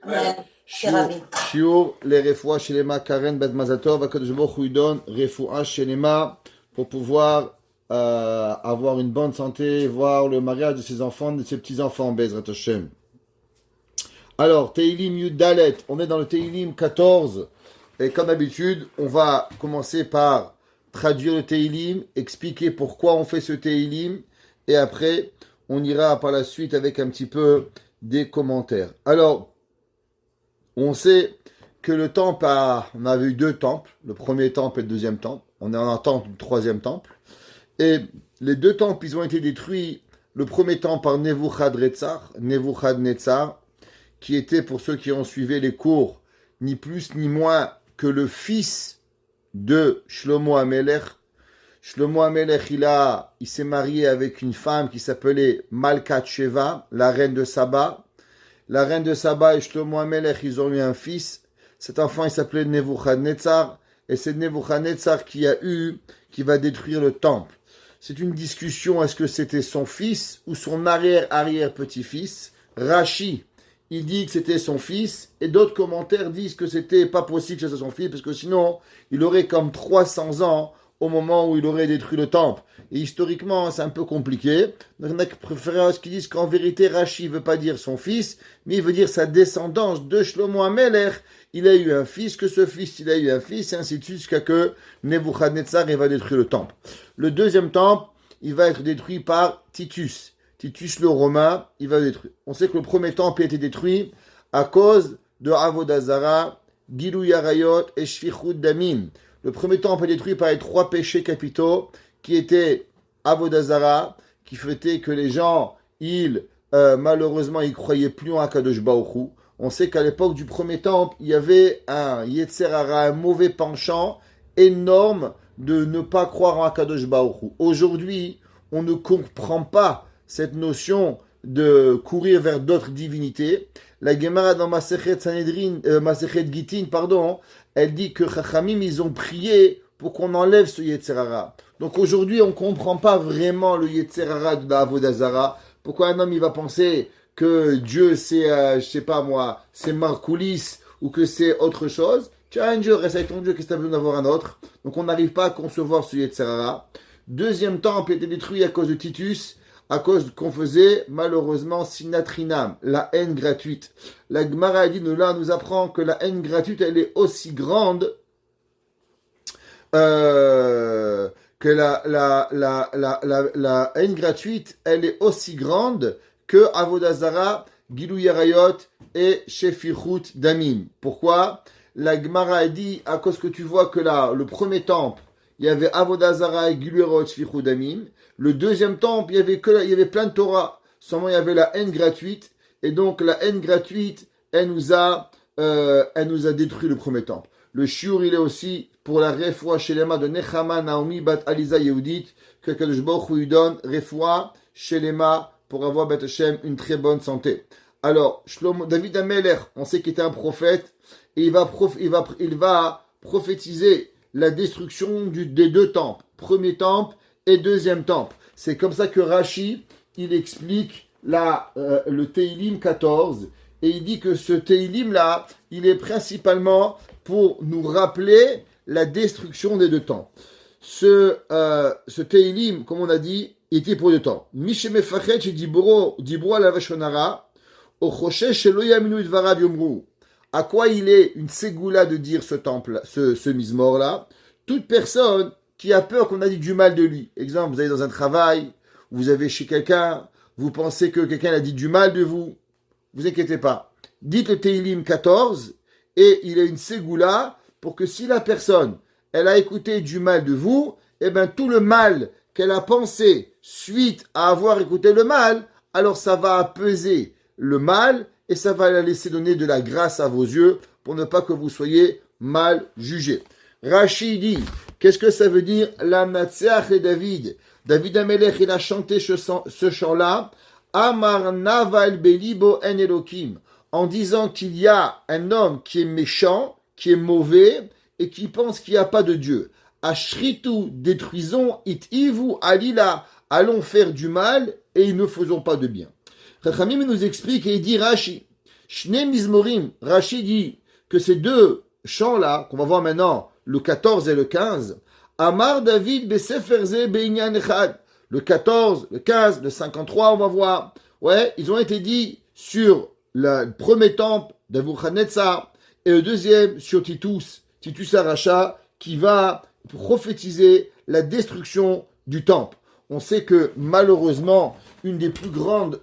Amen. Shiur, shiur, les refoua shelema Karen bet Mazatov, Akadosh Baruch Hu lui donne refoua shelema pour pouvoir avoir une bonne santé, voir le mariage de ses enfants, de ses petits-enfants, Bezrat Hashem. Alors, Teilim Yud Dalet, on est dans le Teilim 14, et comme d'habitude, on va commencer par traduire le Teilim, expliquer pourquoi on fait ce Teilim, et après, on ira par la suite avec un petit peu des commentaires. Alors, on sait que le temple on avait eu deux temples, le premier temple et le deuxième temple. On est en attente du troisième temple. Et les deux temples, ils ont été détruits. Le premier temple par Nebuchadnezzar, qui était, pour ceux qui ont suivi les cours, ni plus ni moins que le fils de Shlomo HaMelech. Shlomo HaMelech, il s'est marié avec une femme qui s'appelait Malkat Sheva, la reine de Saba. La reine de Saba et Shlomo HaMelech, ils ont eu un fils. Cet enfant, il s'appelait Nebuchadnezzar. Et c'est Nebuchadnezzar qui va détruire le temple. C'est une discussion, est-ce que c'était son fils ou son arrière-petit-fils? Rashi, il dit que c'était son fils. Et d'autres commentaires disent que c'était pas possible que ce soit son fils, parce que sinon, il aurait comme 300 ans au moment où il aurait détruit le temple. Et historiquement, c'est un peu compliqué. Donc, il y en a qui préfèrent qui disent qu'en vérité, Rashi ne veut pas dire son fils, mais il veut dire sa descendance de Shlomo HaMelech. Il a eu un fils, que ce fils, il a eu un fils, et ainsi de suite, jusqu'à que Nebuchadnezzar va détruire le temple. Le deuxième temple, il va être détruit par Titus. Titus le Romain, il va le détruire. On sait que le premier temple a été détruit à cause de Avodah Zara, Gilui Arayot et Shfichut Damim. Le premier temple est détruit par les trois péchés capitaux qui étaient Avodah Zara, qui faisait que les gens, malheureusement, ils croyaient plus en Akadosh Baruch Hu. On sait qu'à l'époque du premier temple, il y avait un Yetzer Hara, un mauvais penchant énorme de ne pas croire en Akadosh Baruch Hu. Aujourd'hui, on ne comprend pas cette notion de courir vers d'autres divinités. La Gemara dans Masechet Gitin, elle dit que Chachamim, ils ont prié pour qu'on enlève ce Yetzer Hara. Donc aujourd'hui, on ne comprend pas vraiment le Yetzer Hara de Avodah Zara. Pourquoi un homme, il va penser que Dieu, c'est, je sais pas moi, c'est Markoulis, ou que c'est autre chose? Tu as un Dieu, reste avec ton Dieu, qu'est-ce que tu as besoin d'avoir un autre? Donc on n'arrive pas à concevoir ce Yetzer Hara. Deuxième temple a été détruit à cause de Titus, à cause qu'on faisait malheureusement sinatrinam, la haine gratuite. La Gemara nous apprend que la haine gratuite, elle est aussi grande que la haine gratuite, elle est aussi grande que Avodah Zara, Gilui Arayot et Shfichut Damim. Pourquoi? La Gemara dit, à cause que tu vois que là, le premier temple, il y avait Avodah Zara et Gilui Arayot, Shfichut Damim. Le deuxième temple, il y avait plein de Torah. Seulement, il y avait la haine gratuite. Et donc, la haine gratuite, elle nous a détruit le premier temple. Le shiur, il est aussi pour la refoua shelema de Nechama Naomi bat Aliza Yehudit, que Kadosh Baruch Hu lui donne refoua shelema pour avoir Bet Hashem une très bonne santé. Alors, David HaMelech, on sait qu'il était un prophète, et il va prophétiser la destruction des deux temples, premier temple et deuxième temple. C'est comme ça que Rashi, il explique le Teilim 14, et il dit que ce Teilim là, il est principalement pour nous rappeler la destruction des deux temples. Ce Teilim, comme on a dit, il était pour deux temps. Mishemefachet dibro la vashonara, ochoshesh shelo yaminu dvarav yomru. À quoi il est une ségoula de dire ce temple, ce mismor là? Toute personne qui a peur qu'on a dit du mal de lui. Exemple, vous allez dans un travail, vous avez chez quelqu'un, vous pensez que quelqu'un a dit du mal de vous. Vous inquiétez pas. Dites le Teilim 14 et il a une ségoula pour que si la personne, elle a écouté du mal de vous, eh bien tout le mal qu'elle a pensé suite à avoir écouté le mal, alors ça va apaiser le mal et ça va la laisser donner de la grâce à vos yeux pour ne pas que vous soyez mal jugés. Rashi dit, qu'est-ce que ça veut dire? La Natseach et David. David HaMelech, il a chanté ce chant-là. Amar Naval Belibo En Elokim. En disant qu'il y a un homme qui est méchant, qui est mauvais et qui pense qu'il n'y a pas de Dieu. Ashritu, détruisons, it ivu alila, allons faire du mal et ne faisons pas de bien. Chachamim nous explique et il dit Rashi, Shne Mizmorim, Rachid dit que ces deux chants-là, qu'on va voir maintenant, le 14 et le 15, Amar David Beseferze Beinyan Echad. Le 14, le 15, le 53, on va voir. Ouais, ils ont été dits sur le premier temple d'Avuchanetzar et le deuxième sur Titus Aracha, qui va prophétiser la destruction du temple. On sait que malheureusement, une des plus grandes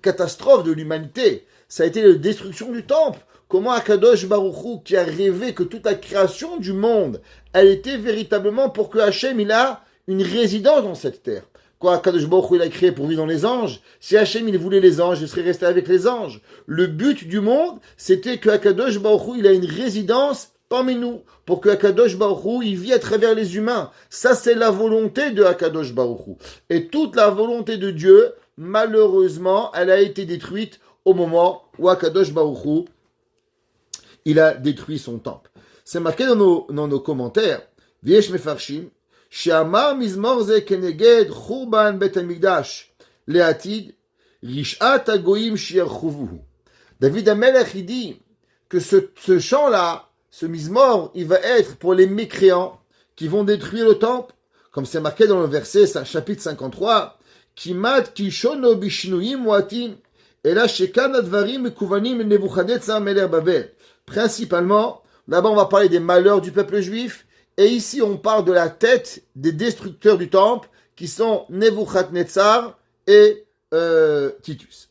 catastrophes de l'humanité, ça a été la destruction du temple. Comment Akadosh Baruch Hu, qui a rêvé que toute la création du monde, elle était véritablement pour que Hachem, il a une résidence dans cette terre. Quoi, Akadosh Baruch Hu, il a créé pour vivre dans les anges. Si Hachem, il voulait les anges, il serait resté avec les anges. Le but du monde, c'était que Akadosh Baruch Hu, il a une résidence parmi nous, pour que Akadosh Baruch Hu, il vit à travers les humains. Ça, c'est la volonté de Akadosh Baruch Hu. Et toute la volonté de Dieu, malheureusement, elle a été détruite au moment où Akadosh Baruch Hu, il a détruit son temple. C'est marqué dans nos commentaires. Viesh mefarshim, she'amar mizmor ze keneged churban bet hamikdash le'atid rishat hagoyim shi'archuvuhu. David HaMelech, il dit que ce chant-là, ce mizmor, il va être pour les mécréants qui vont détruire le temple, comme c'est marqué dans le verset chapitre 53, kimat kishono bishnuim muatim ela shekan advarim mekuvanim Nebuchadnezzar melech Babel. Principalement, d'abord on va parler des malheurs du peuple juif, et ici on parle de la tête des destructeurs du temple, qui sont Nebuchadnezzar et Titus.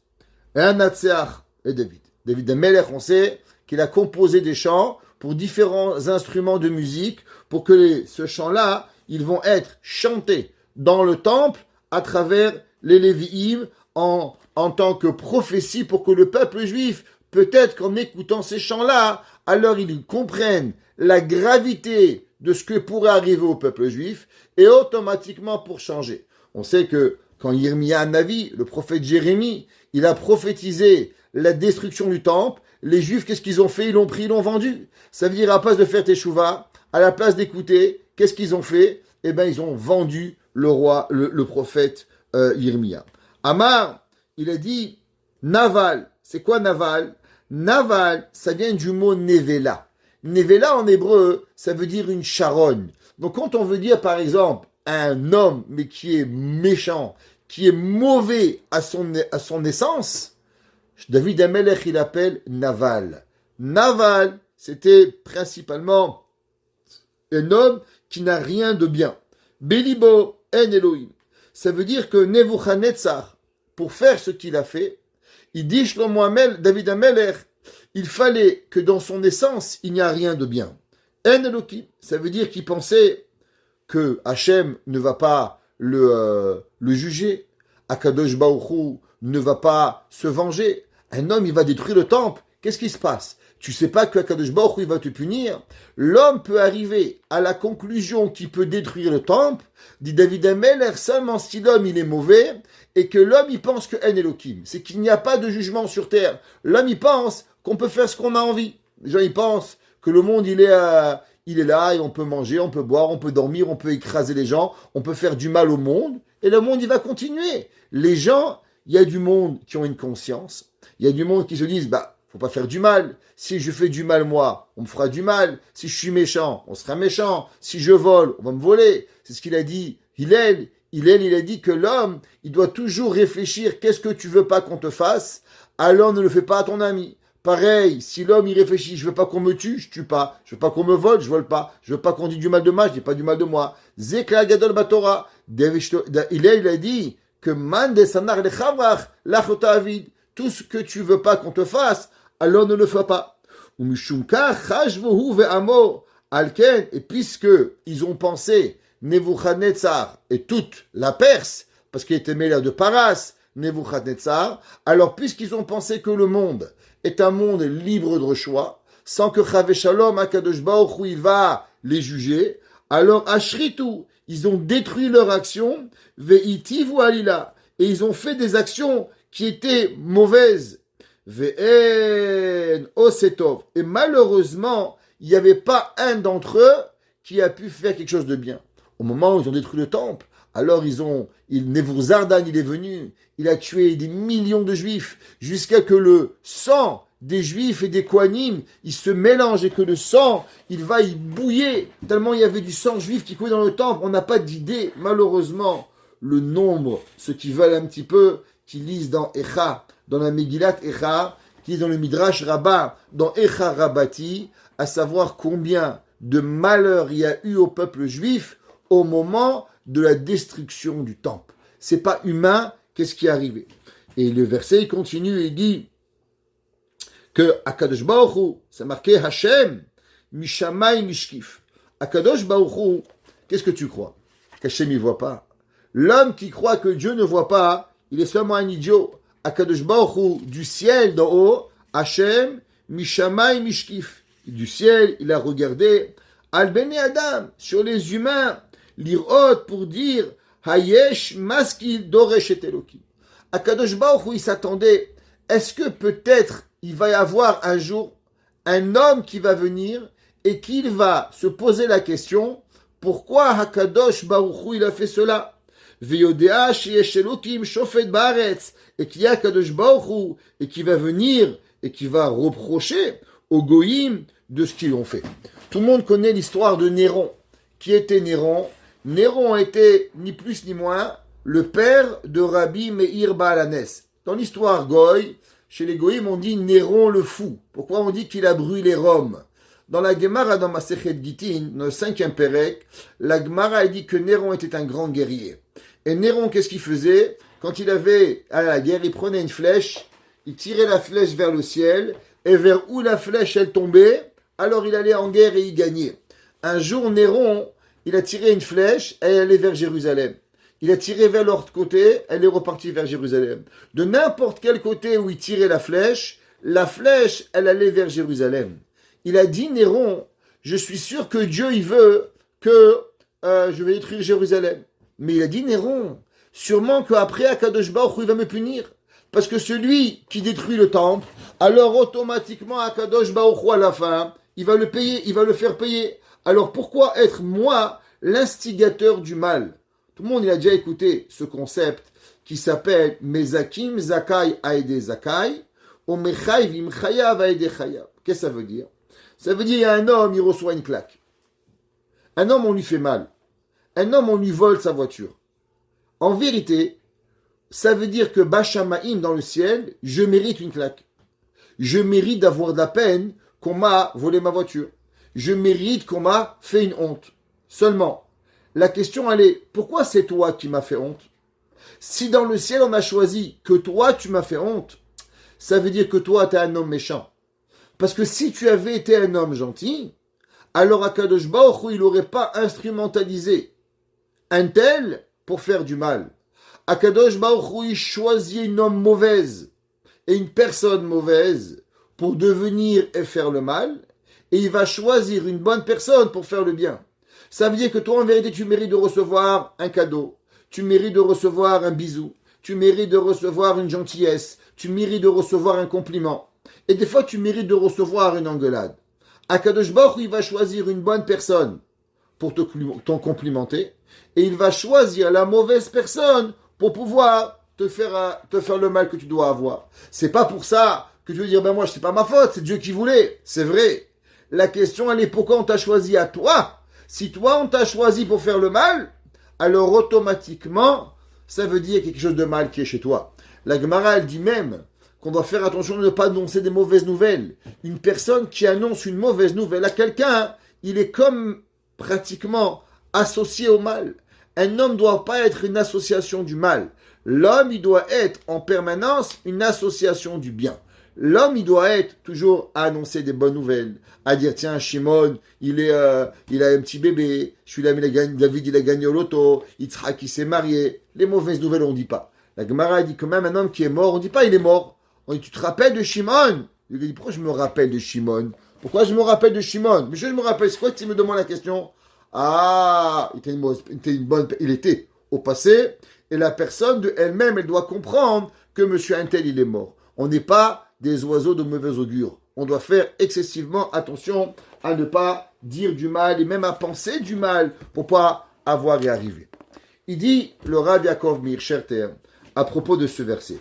Et Anatseach et David. David HaMelech, on sait qu'il a composé des chants pour différents instruments de musique, pour que ce chant-là, ils vont être chantés dans le temple à travers les Lévi'im en tant que prophétie pour que le peuple juif, peut-être qu'en écoutant ces chants-là, alors ils comprennent la gravité de ce que pourrait arriver au peuple juif et automatiquement pour changer. On sait que quand Yirmiya Navi, le prophète Jérémie, il a prophétisé la destruction du temple, les juifs, qu'est-ce qu'ils ont fait? Ils l'ont pris, ils l'ont vendu. Ça veut dire, à la place de faire teshuva, à la place d'écouter, qu'est-ce qu'ils ont fait? Eh bien, ils ont vendu le prophète Yirmiya. Amar, il a dit, Naval. C'est quoi Naval? Naval, ça vient du mot Nevela. Nevela en hébreu, ça veut dire une charogne. Donc quand on veut dire par exemple un homme, mais qui est méchant, qui est mauvais à son essence, David HaMelech, il appelle Naval. Naval, c'était principalement un homme qui n'a rien de bien. Belibo en Elohim. Ça veut dire que Nebuchadnezzar, pour faire ce qu'il a fait, il dit Shlomo Amel, David HaMelech, il fallait que dans son essence, il n'y a rien de bien. En Elohim, ça veut dire qu'il pensait que Hachem ne va pas le juger, Akadosh Baruch Hu ne va pas se venger. Un homme, il va détruire le temple. Qu'est-ce qui se passe? Tu sais pas que Akadosh Baruch Hu, il va te punir? L'homme peut arriver à la conclusion qu'il peut détruire le temple, dit David HaMelech, seulement si l'homme, il est mauvais, et que l'homme, il pense que En Elohim. C'est qu'il n'y a pas de jugement sur terre. L'homme, il pense qu'on peut faire ce qu'on a envie. Les gens, ils pensent que le monde, il est là, et on peut manger, on peut boire, on peut dormir, on peut écraser les gens, on peut faire du mal au monde, et le monde, il va continuer. Les gens, il y a du monde qui ont une conscience, il y a du monde qui se disent, faut pas faire du mal. Si je fais du mal, moi, on me fera du mal. Si je suis méchant, on sera méchant. Si je vole, on va me voler. C'est ce qu'il a dit Hillel. Hillel, il a dit que l'homme, il doit toujours réfléchir, qu'est-ce que tu veux pas qu'on te fasse? Alors ne le fais pas à ton ami. Pareil, si l'homme, il réfléchit, je veux pas qu'on me tue, je tue pas. Je veux pas qu'on me vole, je vole pas. Je veux pas qu'on dise du mal de moi, je dis pas du mal de moi. Zekla Gadol Batora. Hillel, il a dit que man de sanar lechavrach lachota avid. Tout ce que tu veux pas qu'on te fasse, alors ne le fais pas. Et puisque ils ont pensé Nebuchadnezzar et toute la Perse, parce qu'il était mêlé de Paras, Nebuchadnezzar, alors puisqu'ils ont pensé que le monde est un monde libre de choix, sans que Chave Shalom Akadosh Baruch Hu il va les juger, alors Ashritu, ils ont détruit leur action, Ve'itivu alila, et ils ont fait des actions qui étaient mauvaises. Ve'en osetov. Et malheureusement, il n'y avait pas un d'entre eux qui a pu faire quelque chose de bien. Au moment où ils ont détruit le temple, Alors Nebuchadnezzar, il est venu, il a tué des millions de juifs, jusqu'à que le sang des juifs et des kohanim, il se mélange et que le sang, il va y bouiller, tellement il y avait du sang juif qui coulait dans le temple. On n'a pas d'idée, malheureusement, le nombre, ceux qui veulent un petit peu, qui lisent dans Echa, dans la Megillat Echa, qui lisent dans le Midrash Rabbah, dans Echa Rabbati, à savoir combien de malheurs il y a eu au peuple juif au moment de la destruction du temple. C'est pas humain, qu'est-ce qui est arrivé? Et le verset il continue et dit que Akadosh Baruch Hu, c'est marqué Hashem, Mishamay Mishkif. Akadosh Baruch Hu, qu'est-ce que tu crois? Qu'Hashem il voit pas. L'homme qui croit que Dieu ne voit pas, il est seulement un idiot. Akadosh Baruch Hu, du ciel d'en haut, Hashem, Mishamay Mishkif. Du ciel, il a regardé Al Bene Adam, sur les humains, l'irot pour dire Hayesh Maskil Doresh et Elokim. Akadosh Baruch Hu, il s'attendait, est-ce que peut-être il va y avoir un jour un homme qui va venir et qu'il va se poser la question, pourquoi Hakadosh Baruch Hu, il a fait cela? Veyodea sheyesh Elokim shofet baaretz, et qu'il y a Hakadosh Baruch Hu, et qui va venir et qui va reprocher aux goïms de ce qu'ils ont fait. Tout le monde connaît l'histoire de Néron. Qui était Néron? Néron était ni plus ni moins le père de Rabbi Meir Baal Hanes. Dans l'histoire goï, chez les goïms, on dit Néron le fou. Pourquoi on dit qu'il a brûlé Rome? Dans la Gemara, dans Masechet Gittin, dans le 5e Pérec, la Gemara dit que Néron était un grand guerrier. Et Néron, qu'est-ce qu'il faisait? Quand il avait à la guerre, il prenait une flèche, il tirait la flèche vers le ciel, et vers où la flèche, elle tombait, alors il allait en guerre et il gagnait. Un jour, Néron, il a tiré une flèche, elle allait vers Jérusalem. Il a tiré vers l'autre côté, elle est repartie vers Jérusalem. De n'importe quel côté où il tirait la flèche, elle allait vers Jérusalem. Il a dit, Néron, je suis sûr que Dieu, il veut que je vais détruire Jérusalem. Mais il a dit, Néron, sûrement qu'après, Akadosh Baruch Hu, il va me punir. Parce que celui qui détruit le temple, alors automatiquement, Akadosh Baruch Hu, à la fin, il va le payer, il va le faire payer. Alors pourquoi être moi l'instigateur du mal? Tout le monde il a déjà écouté ce concept qui s'appelle Mezakim Zakai Aede Zakai ou Mechayvim Chayav Aede Chayav. Qu'est-ce que ça veut dire? Ça veut dire il y a un homme, il reçoit une claque. Un homme, on lui fait mal. Un homme, on lui vole sa voiture. En vérité, ça veut dire que Bachamaïm dans le ciel, je mérite une claque. Je mérite d'avoir de la peine qu'on m'a volé ma voiture. Je mérite qu'on m'a fait une honte. Seulement, la question elle est, pourquoi c'est toi qui m'as fait honte? Si dans le ciel on a choisi que toi tu m'as fait honte, ça veut dire que toi tu es un homme méchant. Parce que si tu avais été un homme gentil, alors Akadosh Baruch Hu, il n'aurait pas instrumentalisé un tel pour faire du mal. Akadosh Baruch Hu, il choisit une homme mauvaise et une personne mauvaise pour devenir et faire le mal, et il va choisir une bonne personne pour faire le bien. Ça veut dire que toi, en vérité, tu mérites de recevoir un cadeau, tu mérites de recevoir un bisou, tu mérites de recevoir une gentillesse, tu mérites de recevoir un compliment. Et des fois, tu mérites de recevoir une engueulade. Akadosh Baruch Hu, il va choisir une bonne personne pour t'en complimenter, et il va choisir la mauvaise personne pour pouvoir te faire le mal que tu dois avoir. C'est pas pour ça que tu veux dire, ben moi, c'est pas ma faute, c'est Dieu qui voulait. C'est vrai. La question, elle est pourquoi on t'a choisi à toi? Si toi, on t'a choisi pour faire le mal, alors automatiquement, ça veut dire quelque chose de mal qui est chez toi. La Gemara, elle dit même qu'on doit faire attention de ne pas annoncer des mauvaises nouvelles. Une personne qui annonce une mauvaise nouvelle à quelqu'un, il est comme pratiquement associé au mal. Un homme ne doit pas être une association du mal. L'homme, il doit être en permanence une association du bien. L'homme, il doit être toujours à annoncer des bonnes nouvelles, à dire, tiens, Shimon, il a un petit bébé, David, il a gagné au loto, Yitzhak, il s'est marié. Les mauvaises nouvelles, on ne dit pas. La Gemara dit que même un homme qui est mort, on ne dit pas il est mort. On dit, tu te rappelles de Shimon? Il dit, pourquoi je me rappelle de Shimon? Pourquoi je me rappelle de Shimon? Mais je me rappelle, c'est quoi que tu me demandes la question? Ah, il était au passé, et la personne de elle-même, elle doit comprendre que monsieur Untel, il est mort. On n'est pas des oiseaux de mauvais augure. On doit faire excessivement attention à ne pas dire du mal et même à penser du mal pour pas avoir y arriver. Il dit, le Rav Yaakov Meir Scherter, à propos de ce verset,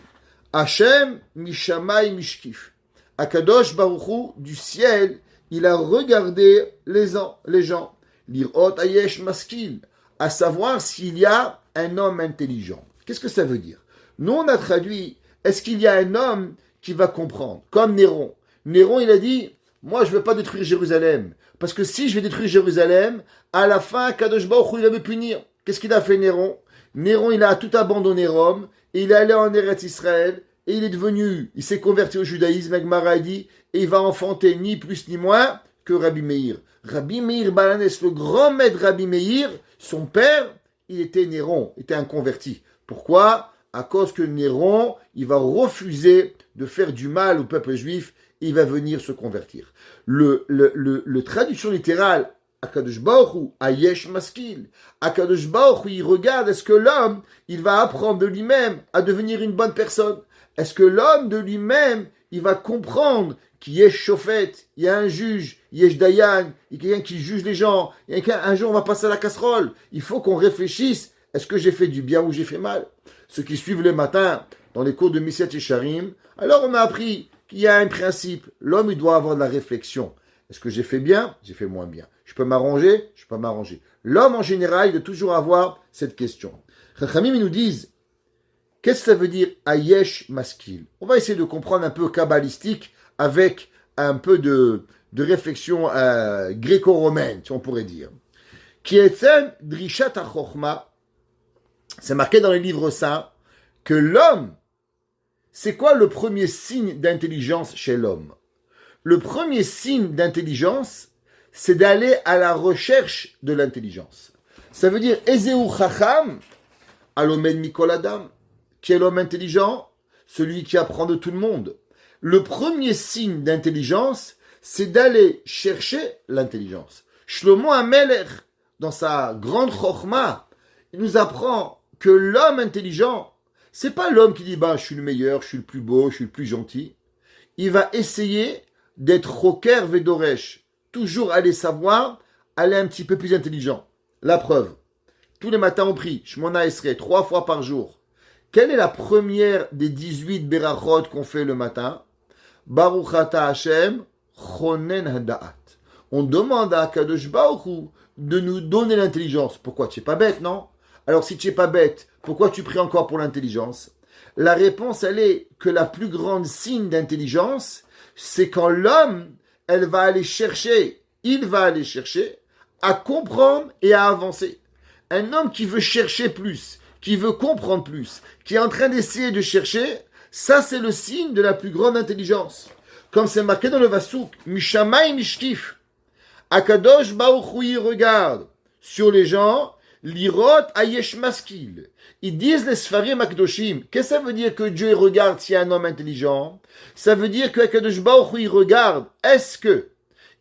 Hachem mishamay mishkif. Akadosh Baruch Hu, du ciel, il a regardé les gens. Lirot ayesh maskil, à savoir s'il y a un homme intelligent. Qu'est-ce que ça veut dire? Nous, on a traduit, est-ce qu'il y a un homme qui va comprendre? Comme Néron. Néron, il a dit, moi, je ne veux pas détruire Jérusalem. Parce que si je vais détruire Jérusalem, à la fin, Kadosh Baruch Hu, il va me punir. Qu'est-ce qu'il a fait, Néron? Néron, il a tout abandonné Rome, et il est allé en Eretz Israël, et il s'est converti au judaïsme, avec Maradi, et il va enfanter ni plus ni moins que Rabbi Meir. Rabbi Meir Balanès, le grand maître Rabbi Meir, son père, il était Néron, était un converti. Pourquoi? À cause que Néron, il va refuser de faire du mal au peuple juif, et il va venir se convertir. Le traduction littérale, Akadosh Baruch Hu, Ayesh Maskil. Akadosh Baruch Hu, il regarde, est-ce que l'homme, il va apprendre de lui-même à devenir une bonne personne? Est-ce que l'homme de lui-même, il va comprendre qu'il y a Shofet, il y a un juge, il y a Dayan, il y a quelqu'un qui juge les gens, un jour on va passer à la casserole. Il faut qu'on réfléchisse, est-ce que j'ai fait du bien ou j'ai fait mal? Ceux qui suivent le matin dans les cours de Messiat Yesharim, alors on a appris qu'il y a un principe, l'homme il doit avoir de la réflexion. Est-ce que j'ai fait bien? J'ai fait moins bien. Je peux m'arranger? Je peux pas m'arranger. L'homme en général, il doit toujours avoir cette question. Chachamim, ils nous disent, qu'est-ce que ça veut dire Ayesh Maskil? On va essayer de comprendre un peu kabbalistique avec un peu de réflexion gréco-romaine, si on pourrait dire. Kietzen Drishat HaChochma, c'est marqué dans les livres saints que l'homme, c'est quoi le premier signe d'intelligence chez l'homme? Le premier signe d'intelligence, c'est d'aller à la recherche de l'intelligence. Ça veut dire Ezeu Chacham, Alomed Mikol Adam. Qui est l'homme intelligent? Celui qui apprend de tout le monde. Le premier signe d'intelligence, c'est d'aller chercher l'intelligence. Shlomo HaMelech, dans sa grande chokhma, il nous apprend que l'homme intelligent, c'est pas l'homme qui dit, je suis le meilleur, je suis le plus beau, je suis le plus gentil. Il va essayer d'être roker vedoresh, toujours aller savoir, aller un petit peu plus intelligent. La preuve, tous les matins on prie, Shmona Esrei, 3 fois par jour. Quelle est la première des 18 berachot qu'on fait le matin? Baruch ata Hashem, chonen hada'at. On demande à Kadosh Baruch Hu de nous donner l'intelligence. Pourquoi? Tu n'es pas bête, non? Alors si tu n'es pas bête, pourquoi tu pries encore pour l'intelligence? La réponse, elle est que la plus grande signe d'intelligence, c'est quand l'homme, il va aller chercher à comprendre et à avancer. Un homme qui veut chercher plus, qui veut comprendre plus, qui est en train d'essayer de chercher, ça c'est le signe de la plus grande intelligence. Comme c'est marqué dans le Vasouk, Mishamay Mishkif. Akadosh Baruch Hu, il regarde sur les gens, Lirot Ayesh Maskil. Ils disent les Sfarim Akdoshim. Qu'est-ce que ça veut dire que Dieu regarde s'il y a un homme intelligent? Ça veut dire que Akadosh Baruch Hu, il regarde. Est-ce que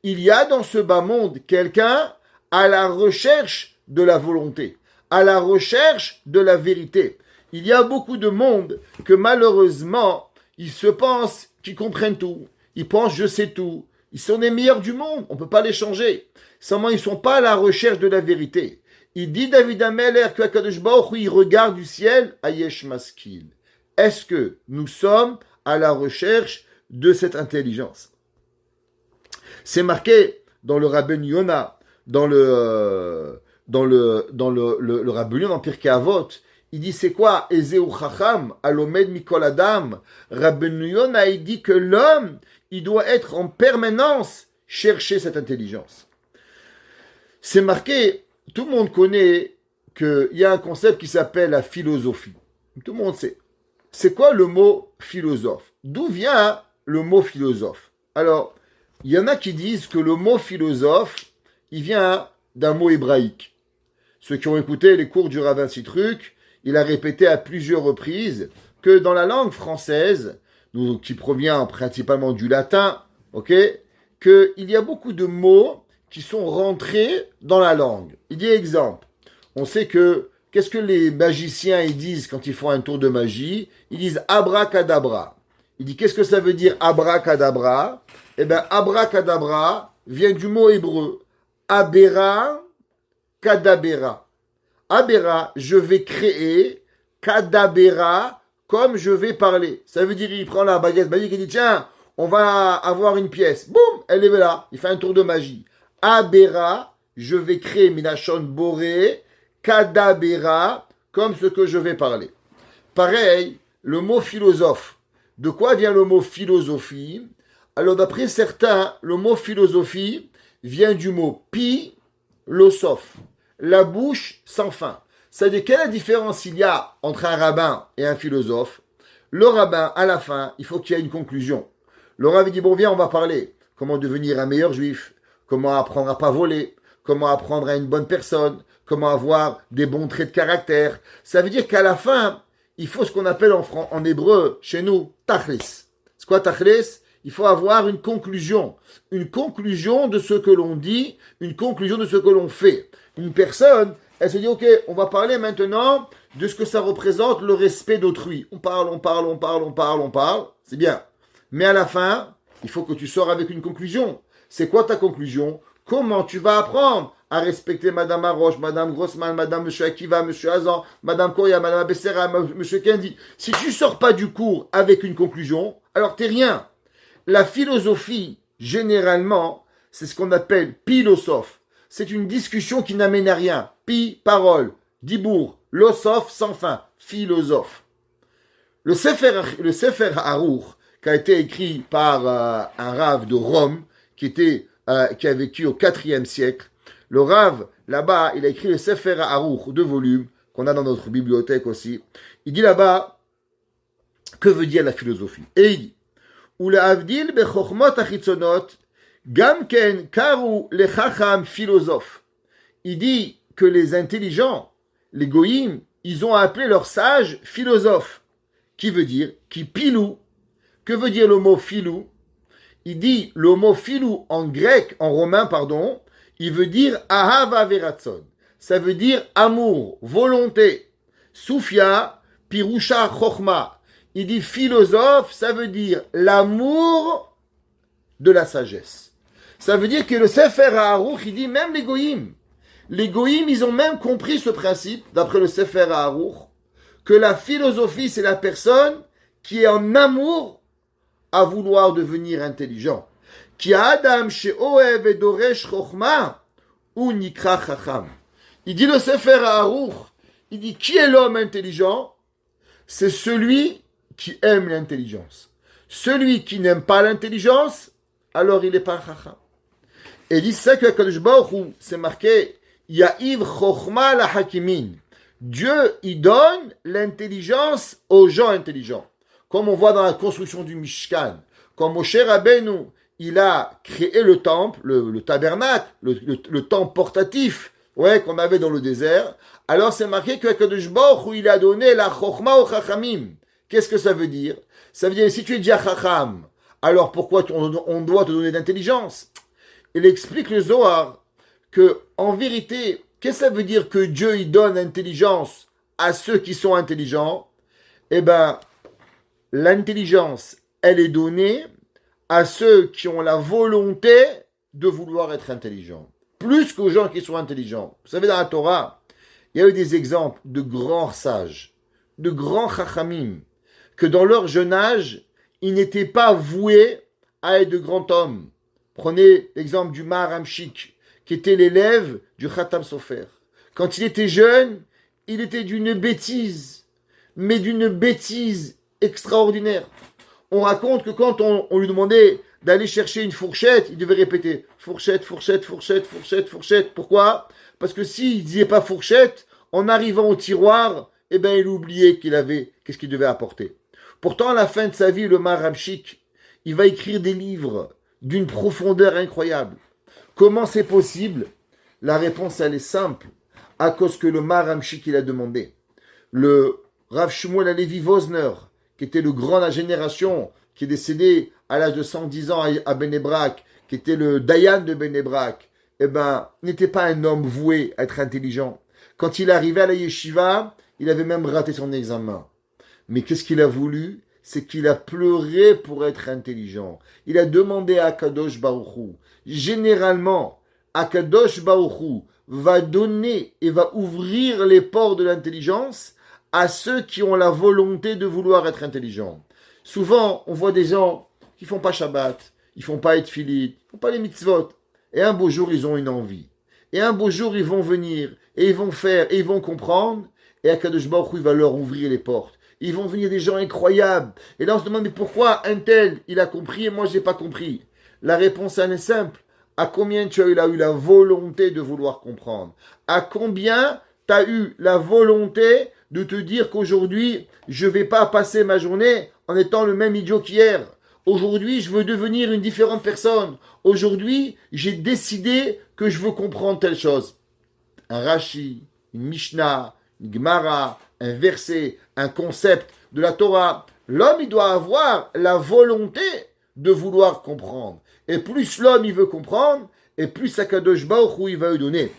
il y a dans ce bas monde quelqu'un à la recherche de la volonté, à la recherche de la vérité? Il y a beaucoup de monde que malheureusement, ils se pensent qu'ils comprennent tout. Ils pensent je sais tout. Ils sont les meilleurs du monde. On ne peut pas les changer. Seulement, ils ne sont pas à la recherche de la vérité. Il dit David Ameler que Akadosh Baruch Hu, il regarde du ciel, Ayesh Maskil. Est-ce que nous sommes à la recherche de cette intelligence? C'est marqué dans le Rabben Yonah, dans le Rabben Yonah, dans Pirkei Avot. Il dit c'est quoi? Ezeu Chacham, Alomed Mikol Adam. Rabben Yonah, il dit que l'homme, il doit être en permanence chercher cette intelligence. C'est marqué, tout le monde connaît qu'il y a un concept qui s'appelle la philosophie. Tout le monde sait. C'est quoi le mot philosophe? D'où vient le mot philosophe? Alors, il y en a qui disent que le mot philosophe, il vient d'un mot hébraïque. Ceux qui ont écouté les cours du rabbin Citruc, il a répété à plusieurs reprises que dans la langue française, qui provient principalement du latin, qu'il y a beaucoup de mots qui sont rentrés dans la langue. Il dit exemple, on sait que, qu'est-ce que les magiciens ils disent quand ils font un tour de magie? Ils disent abracadabra. Il dit qu'est-ce que ça veut dire abracadabra? Eh bien, abracadabra vient du mot hébreu abera kadabera. Abera, je vais créer. Kadabera, comme je vais parler. Ça veut dire, il prend la baguette magique et dit, tiens, on va avoir une pièce. Boum, elle est là. Il fait un tour de magie. Abera, je vais créer Minachon Boré. Kadabera, comme ce que je vais parler. Pareil, le mot philosophe. De quoi vient le mot philosophie? Alors, d'après certains, le mot philosophie vient du mot philosophe, la bouche sans fin. C'est-à-dire, quelle est la différence il y a entre un rabbin et un philosophe? Le rabbin, à la fin, il faut qu'il y ait une conclusion. Le rabbin dit, bon, viens, on va parler. Comment devenir un meilleur juif? Comment apprendre à pas voler? Comment apprendre à une bonne personne? Comment avoir des bons traits de caractère? Ça veut dire qu'à la fin, il faut ce qu'on appelle en hébreu, chez nous, tachlis. C'est quoi tachlis? Il faut avoir une conclusion de ce que l'on dit, une conclusion de ce que l'on fait. Une personne, elle se dit, ok, on va parler maintenant de ce que ça représente le respect d'autrui. On parle, c'est bien. Mais à la fin, il faut que tu sors avec une conclusion. C'est quoi ta conclusion? Comment tu vas apprendre à respecter Madame Aroche, Madame Grossman, Madame Monsieur Akiva, Monsieur Hazan, Madame Koya, Madame Abessera, Monsieur Kendi? Si tu sors pas du cours avec une conclusion, alors t'es rien. La philosophie, généralement, c'est ce qu'on appelle philosophe. C'est une discussion qui n'amène à rien. Pi, parole, dibour, losoph, sans fin, philosophe. Le Sefer Harour, qui a été écrit par un rave de Rome, qui a vécu au IVe siècle. Le rave, là-bas, il a écrit le Sefer Harour, 2 volumes, qu'on a dans notre bibliothèque aussi. Il dit là-bas, que veut dire la philosophie? Et il dit, ולהבדיל בחוכמות החיצונות, גם כן קראו לחכם philosophe. Il dit que les intelligents, les goïms, ils ont appelé leurs sages philosophes. Qui veut dire? Qui pilou. Que veut dire le mot filou? Il dit le mot filou en grec, en romain, pardon, il veut dire ahava veratson. Ça veut dire amour, volonté. Soufia, pirusha chokhma. Il dit philosophe, ça veut dire l'amour de la sagesse. Ça veut dire que le Sefer Haruch, il dit même les goïms. Les goïms, ils ont même compris ce principe, d'après le Sefer Haruch, que la philosophie, c'est la personne qui est en amour à vouloir devenir intelligent. Ki adam she'ohev edoresh chokhma ou nikra chacham. Il dit le Sefer Haruch, il dit qui est l'homme intelligent? C'est celui qui aime l'intelligence. Celui qui n'aime pas l'intelligence, alors il n'est pas chacham. Et il dit ça que Kadosh Baruch Hu, c'est marqué Ya'iv chokhma la hakimin. Dieu, il donne l'intelligence aux gens intelligents. Comme on voit dans la construction du Mishkan, quand Moshe Rabbeinu, il a créé le temple, le tabernacle, le temple portatif, qu'on avait dans le désert, alors c'est marqué que Kadosh Baruch Hu, il a donné la chokhma aux chachamim. Qu'est-ce que ça veut dire? Ça veut dire, si tu es déjà chacham, alors pourquoi on doit te donner d'intelligence? Il explique le Zohar que, en vérité, qu'est-ce que ça veut dire que Dieu il donne l'intelligence à ceux qui sont intelligents? Eh bien, l'intelligence, elle est donnée à ceux qui ont la volonté de vouloir être intelligents, plus qu'aux gens qui sont intelligents. Vous savez, dans la Torah, il y a eu des exemples de grands sages, de grands chachamim, que dans leur jeune âge, ils n'étaient pas voués à être de grands hommes. Prenez l'exemple du Maharam Shik, qui était l'élève du Khatam Sofer. Quand il était jeune, il était d'une bêtise, mais d'une bêtise extraordinaire. On raconte que quand on lui demandait d'aller chercher une fourchette, il devait répéter fourchette, fourchette, fourchette, fourchette, fourchette. Pourquoi? Parce que s'il disait pas fourchette, en arrivant au tiroir, eh ben il oubliait qu'est-ce qu'il devait apporter. Pourtant, à la fin de sa vie, le Maharam Shik, il va écrire des livres d'une profondeur incroyable. Comment c'est possible? La réponse, elle est simple. À cause que le Maharam Shik, il a demandé. Le Rav Shmuel Alevi Vosner, qui était le grand de la génération, qui est décédé à l'âge de 110 ans à Bnei Brak, qui était le Dayan de Bnei Brak, eh ben, n'était pas un homme voué à être intelligent. Quand il arrivait à la yeshiva, il avait même raté son examen. Mais qu'est-ce qu'il a voulu? C'est qu'il a pleuré pour être intelligent. Il a demandé à Kadosh Baruch Hu. Généralement, Akadosh Baruch Hu, va donner et va ouvrir les portes de l'intelligence à ceux qui ont la volonté de vouloir être intelligents. Souvent, on voit des gens qui font pas Shabbat, ils font pas Etfilit, ils font pas les mitzvot. Et un beau jour, ils ont une envie. Et un beau jour, ils vont venir, et ils vont faire, et ils vont comprendre, et Akadosh Baruch Hu, il va leur ouvrir les portes. Ils vont venir des gens incroyables. Et là, on se demande, mais pourquoi un tel, il a compris, et moi, j'ai pas compris? La réponse, elle est simple. À combien tu as eu la volonté de vouloir comprendre? À combien tu as eu la volonté de te dire qu'aujourd'hui, je ne vais pas passer ma journée en étant le même idiot qu'hier? Aujourd'hui, je veux devenir une différente personne. Aujourd'hui, j'ai décidé que je veux comprendre telle chose. Un Rashi, une Mishnah, une Gemara, un verset, un concept de la Torah. L'homme, il doit avoir la volonté de vouloir comprendre. Et plus l'homme, il veut comprendre, et plus Akadosh Baruch Hu, il va lui donner.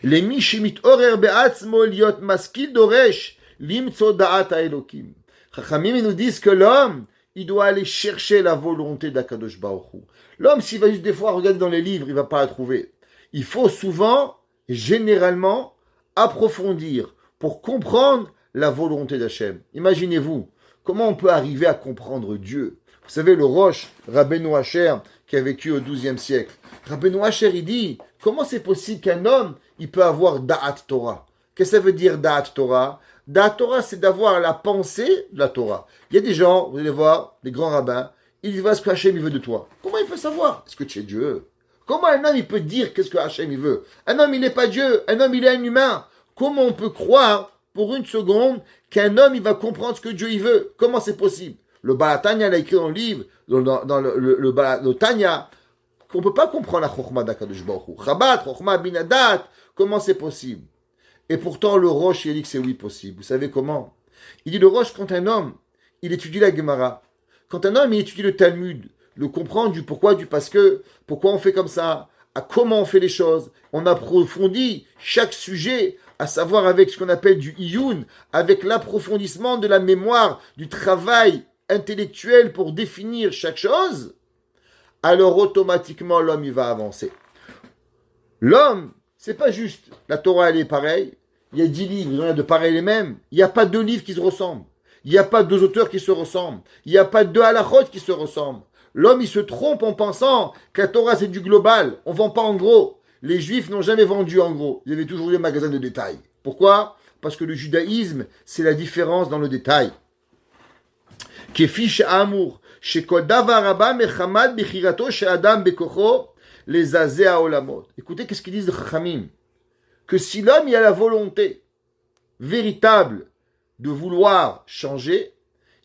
Les mishimit orer be'atzmo liot maskil doresh limtso da'at ha'elokim. Chachamim, ils nous disent que l'homme, il doit aller chercher la volonté d'Akadosh Baruch Hu. L'homme, s'il va juste des fois regarder dans les livres, il va pas la trouver. Il faut souvent, généralement, approfondir pour comprendre la volonté d'Hachem. Imaginez-vous, comment on peut arriver à comprendre Dieu? Vous savez, le Rosh, Rabbeinu Asher, qui a vécu au XIIe siècle. Rabbeinu Asher, il dit, comment c'est possible qu'un homme, il peut avoir Da'at Torah? Qu'est-ce que ça veut dire Da'at Torah? Da'at Torah, c'est d'avoir la pensée de la Torah. Il y a des gens, vous allez voir, des grands rabbins, ils disent, ce que Hachem, il veut de toi. Comment il peut savoir? Est-ce que tu es Dieu? Comment un homme, il peut dire qu'est-ce que Hachem, il veut? Un homme, il n'est pas Dieu. Un homme, il est un humain. Comment on peut croire, pour une seconde, qu'un homme, il va comprendre ce que Dieu, il veut? Comment c'est possible? Le Baal Tanya l'a écrit dans le livre, dans le Tanya, qu'on ne peut pas comprendre la Chokhmah d'Akadosh Baruch Hu. Chabad, Chokhmah, Binadat, comment c'est possible? Et pourtant, le Rosh, il dit que c'est oui possible. Vous savez comment? Il dit le Rosh, quand un homme, il étudie la Gemara, quand un homme, il étudie le Talmud, le comprend du pourquoi, du parce que, pourquoi on fait comme ça, à comment on fait les choses, on approfondit chaque sujet, à savoir avec ce qu'on appelle du iyun, avec l'approfondissement de la mémoire, du travail intellectuel pour définir chaque chose, alors automatiquement l'homme il va avancer. L'homme, c'est pas juste la Torah elle est pareille, il y a 10 livres, il y en a de pareils les mêmes, il n'y a pas 2 livres qui se ressemblent, il n'y a pas 2 auteurs qui se ressemblent, il n'y a pas 2 halachot qui se ressemblent. L'homme il se trompe en pensant que la Torah c'est du global, on vend pas en gros. Les juifs n'ont jamais vendu en gros, ils avaient toujours eu un magasin de détail. Pourquoi? Parce que le judaïsme c'est la différence dans le détail. Kefish Amour, Shekol Davar Rabba Mechamad Bechirato She'adam Bekocho les Azea Olamot. Écoutez, qu'est-ce qu'ils disent de Chachamim? Que si l'homme il a la volonté véritable de vouloir changer,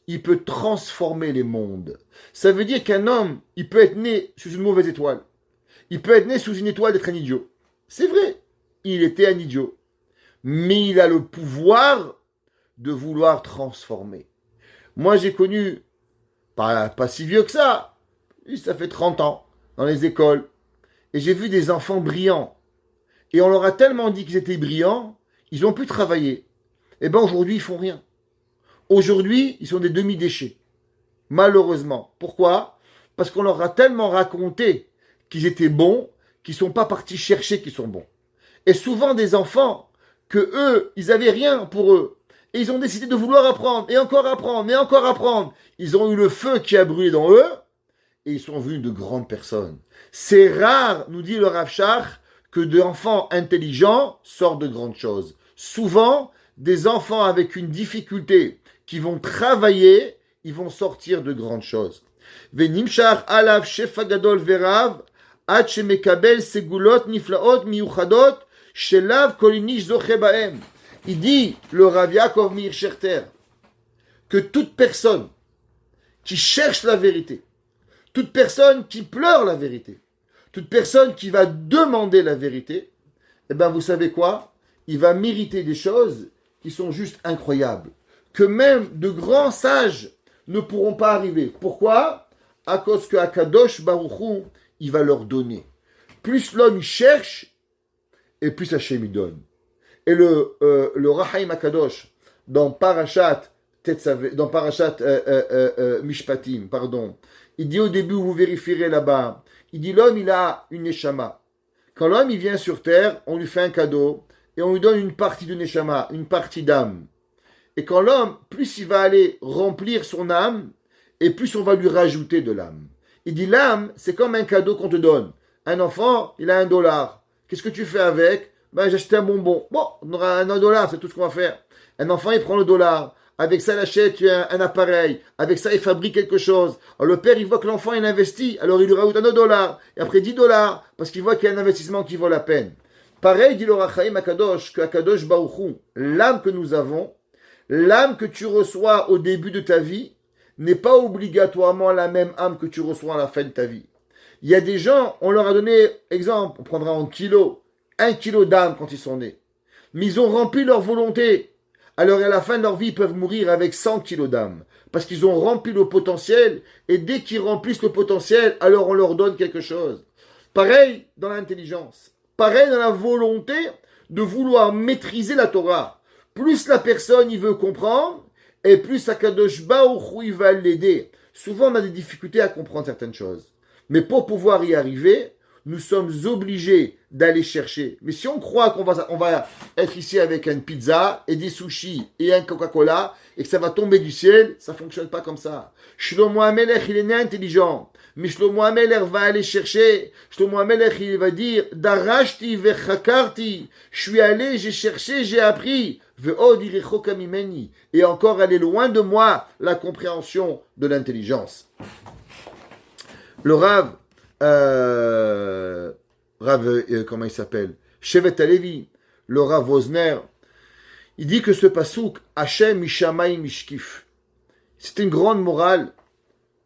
il peut transformer les mondes. Ça veut dire qu'un homme, il peut être né sous une mauvaise étoile. Il peut être né sous une étoile d'être un idiot. C'est vrai, il était un idiot. Mais il a le pouvoir de vouloir transformer. Moi, j'ai connu, pas si vieux que ça fait 30 ans, dans les écoles, et j'ai vu des enfants brillants. Et on leur a tellement dit qu'ils étaient brillants, ils ont pu travailler. Et bien aujourd'hui, ils font rien. Aujourd'hui, ils sont des demi-déchets. Malheureusement. Pourquoi? Parce qu'on leur a tellement raconté qu'ils étaient bons, qu'ils ne sont pas partis chercher qu'ils sont bons. Et souvent des enfants, que eux, ils n'avaient rien pour eux. Et ils ont décidé de vouloir apprendre, et encore apprendre, et encore apprendre. Ils ont eu le feu qui a brûlé dans eux, et ils sont venus de grandes personnes. C'est rare, nous dit le Rav Shach, que d'enfants intelligents sortent de grandes choses. Souvent, des enfants avec une difficulté, qui vont travailler, ils vont sortir de grandes choses. Venimshach alav shefa gadol verav, ad shemekabel segulot niflaot miyuchadot, shelav kolinish zoche baem. Il dit, le Rav Yaakov Meir Scherter, que toute personne qui cherche la vérité, toute personne qui pleure la vérité, toute personne qui va demander la vérité, eh bien vous savez quoi? Il va mériter des choses qui sont juste incroyables, que même de grands sages ne pourront pas arriver. Pourquoi? À cause que Akadosh Baruch Hu, il va leur donner. Plus l'homme il cherche, et plus Hashem il donne. Et le Rahaim Akadosh, dans Parashat Mishpatim, pardon, il dit au début, vous vérifierez là-bas, il dit l'homme il a une neshama. Quand l'homme il vient sur terre, on lui fait un cadeau et on lui donne une partie de neshama, une partie d'âme. Et quand l'homme, plus il va aller remplir son âme, et plus on va lui rajouter de l'âme. Il dit l'âme, c'est comme un cadeau qu'on te donne. Un enfant, il a $1. Qu'est-ce que tu fais avec? Ben, j'ai acheté un bonbon. Bon, on aura un $1, c'est tout ce qu'on va faire. Un enfant, il prend le dollar. Avec ça, il achète un appareil. Avec ça, il fabrique quelque chose. Alors, le père, il voit que l'enfant, il investit. Alors, il lui rajoute un $. Et après, $10. Parce qu'il voit qu'il y a un investissement qui vaut la peine. Pareil, dit le Rachaim Akadosh, que Akadosh Baruchou, l'âme que nous avons, l'âme que tu reçois au début de ta vie, n'est pas obligatoirement la même âme que tu reçois à la fin de ta vie. Il y a des gens, on leur a donné, exemple, on prendra en kilos, 1 kilo d'âme quand ils sont nés. Mais ils ont rempli leur volonté. Alors à la fin de leur vie, ils peuvent mourir avec 100 kilos d'âme. Parce qu'ils ont rempli le potentiel, et dès qu'ils remplissent le potentiel, alors on leur donne quelque chose. Pareil dans l'intelligence. Pareil dans la volonté de vouloir maîtriser la Torah. Plus la personne y veut comprendre, et plus Akadosh Baruch Hu il va l'aider. Souvent on a des difficultés à comprendre certaines choses. Mais pour pouvoir y arriver, nous sommes obligés d'aller chercher. Mais si on croit qu'on va être ici avec une pizza et des sushis et un Coca-Cola et que ça va tomber du ciel, ça ne fonctionne pas comme ça. Shlomo HaMelech, il est né intelligent. Mais Shlomo HaMelech va aller chercher. Shlomo HaMelech, il va dire Darashti vechakarti. Je suis allé, j'ai cherché, j'ai appris. Ve'od irechoka mimeni. Et encore, elle est loin de moi, la compréhension de l'intelligence. Le Rav, comment il s'appelle? Shevet Halevi, le Rav Wozner, il dit que ce pasouk, Hashem Mishamay Mishkif, c'est une grande morale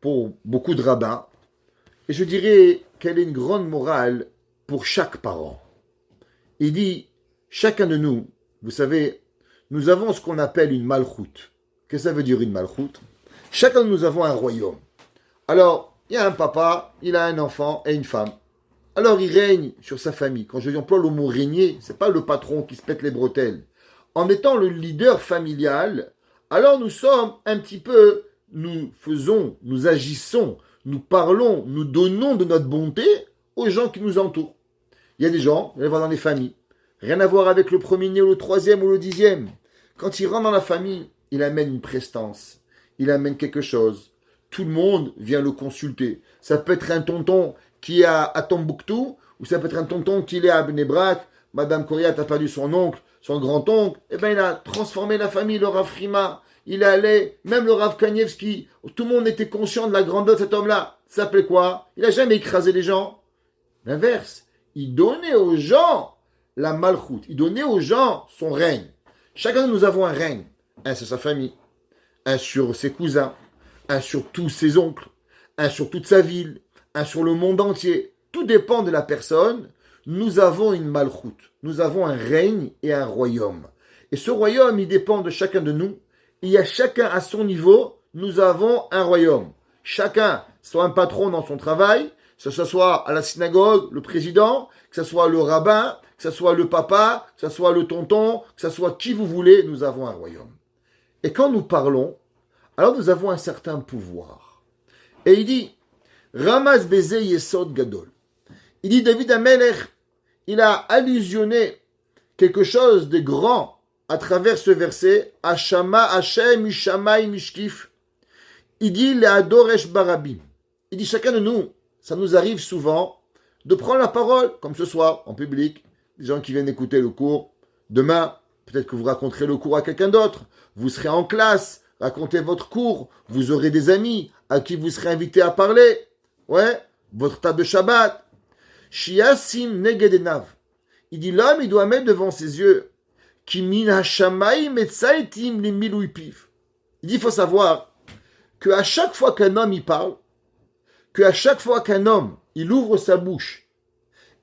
pour beaucoup de rabbins. Et je dirais qu'elle est une grande morale pour chaque parent. Il dit, chacun de nous, vous savez, nous avons ce qu'on appelle une malchoute. Qu'est-ce que ça veut dire une malchoute? Chacun de nous avons un royaume. Alors, il y a un papa, il a un enfant et une femme. Alors il règne sur sa famille. Quand je emploie le mot régner, c'est pas le patron qui se pète les bretelles. En étant le leader familial, alors nous sommes un petit peu, nous faisons, nous agissons, nous parlons, nous donnons de notre bonté aux gens qui nous entourent. Il y a des gens, on les voit dans les familles, rien à voir avec le premier-né ou le troisième ou le 10e. Quand il rentre dans la famille, il amène une prestance, il amène quelque chose. Tout le monde vient le consulter. Ça peut être un tonton qui est à Tombouctou, ou ça peut être un tonton qui est à Bnei Brak. Madame Koryat a perdu son oncle, son grand-oncle. Eh bien, il a transformé la famille, le Rav Frima. Il est allé, même le Rav Kanievski. Tout le monde était conscient de la grandeur de cet homme-là. Ça s'appelait quoi? Il n'a jamais écrasé les gens. L'inverse. Il donnait aux gens la malchoute. Il donnait aux gens son règne. Chacun de nous avons un règne. Un sur sa famille, un sur ses cousins, un sur tous ses oncles, un sur toute sa ville, un sur le monde entier. Tout dépend de la personne. Nous avons une malchoute. Nous avons un règne et un royaume. Et ce royaume, il dépend de chacun de nous. Il y a chacun à son niveau, nous avons un royaume. Chacun soit un patron dans son travail, que ce soit à la synagogue, le président, que ce soit le rabbin, que ce soit le papa, que ce soit le tonton, que ce soit qui vous voulez, nous avons un royaume. Et quand nous parlons, alors nous avons un certain pouvoir. Et il dit, Ramaz Beze Yesod Gadol. Il dit, David Amelech, il a allusionné quelque chose de grand à travers ce verset, Hashama Hashem Mishamay Mishkif. Il dit, Leadoresh Barabim. Il dit, chacun de nous, ça nous arrive souvent de prendre la parole, comme ce soir, en public, des gens qui viennent écouter le cours. Demain, peut-être que vous raconterez le cours à quelqu'un d'autre. Vous serez en classe, racontez votre cours. Vous aurez des amis à qui vous serez invité à parler. Ouais, votre table de Shabbat. Shiasim Negedenav. Il dit, l'homme, il doit mettre devant ses yeux. Kimin Hashamayim et Tzaitim li Milouipiv. Il dit, il faut savoir qu'à chaque fois qu'un homme y parle, qu'à chaque fois qu'un homme, il ouvre sa bouche,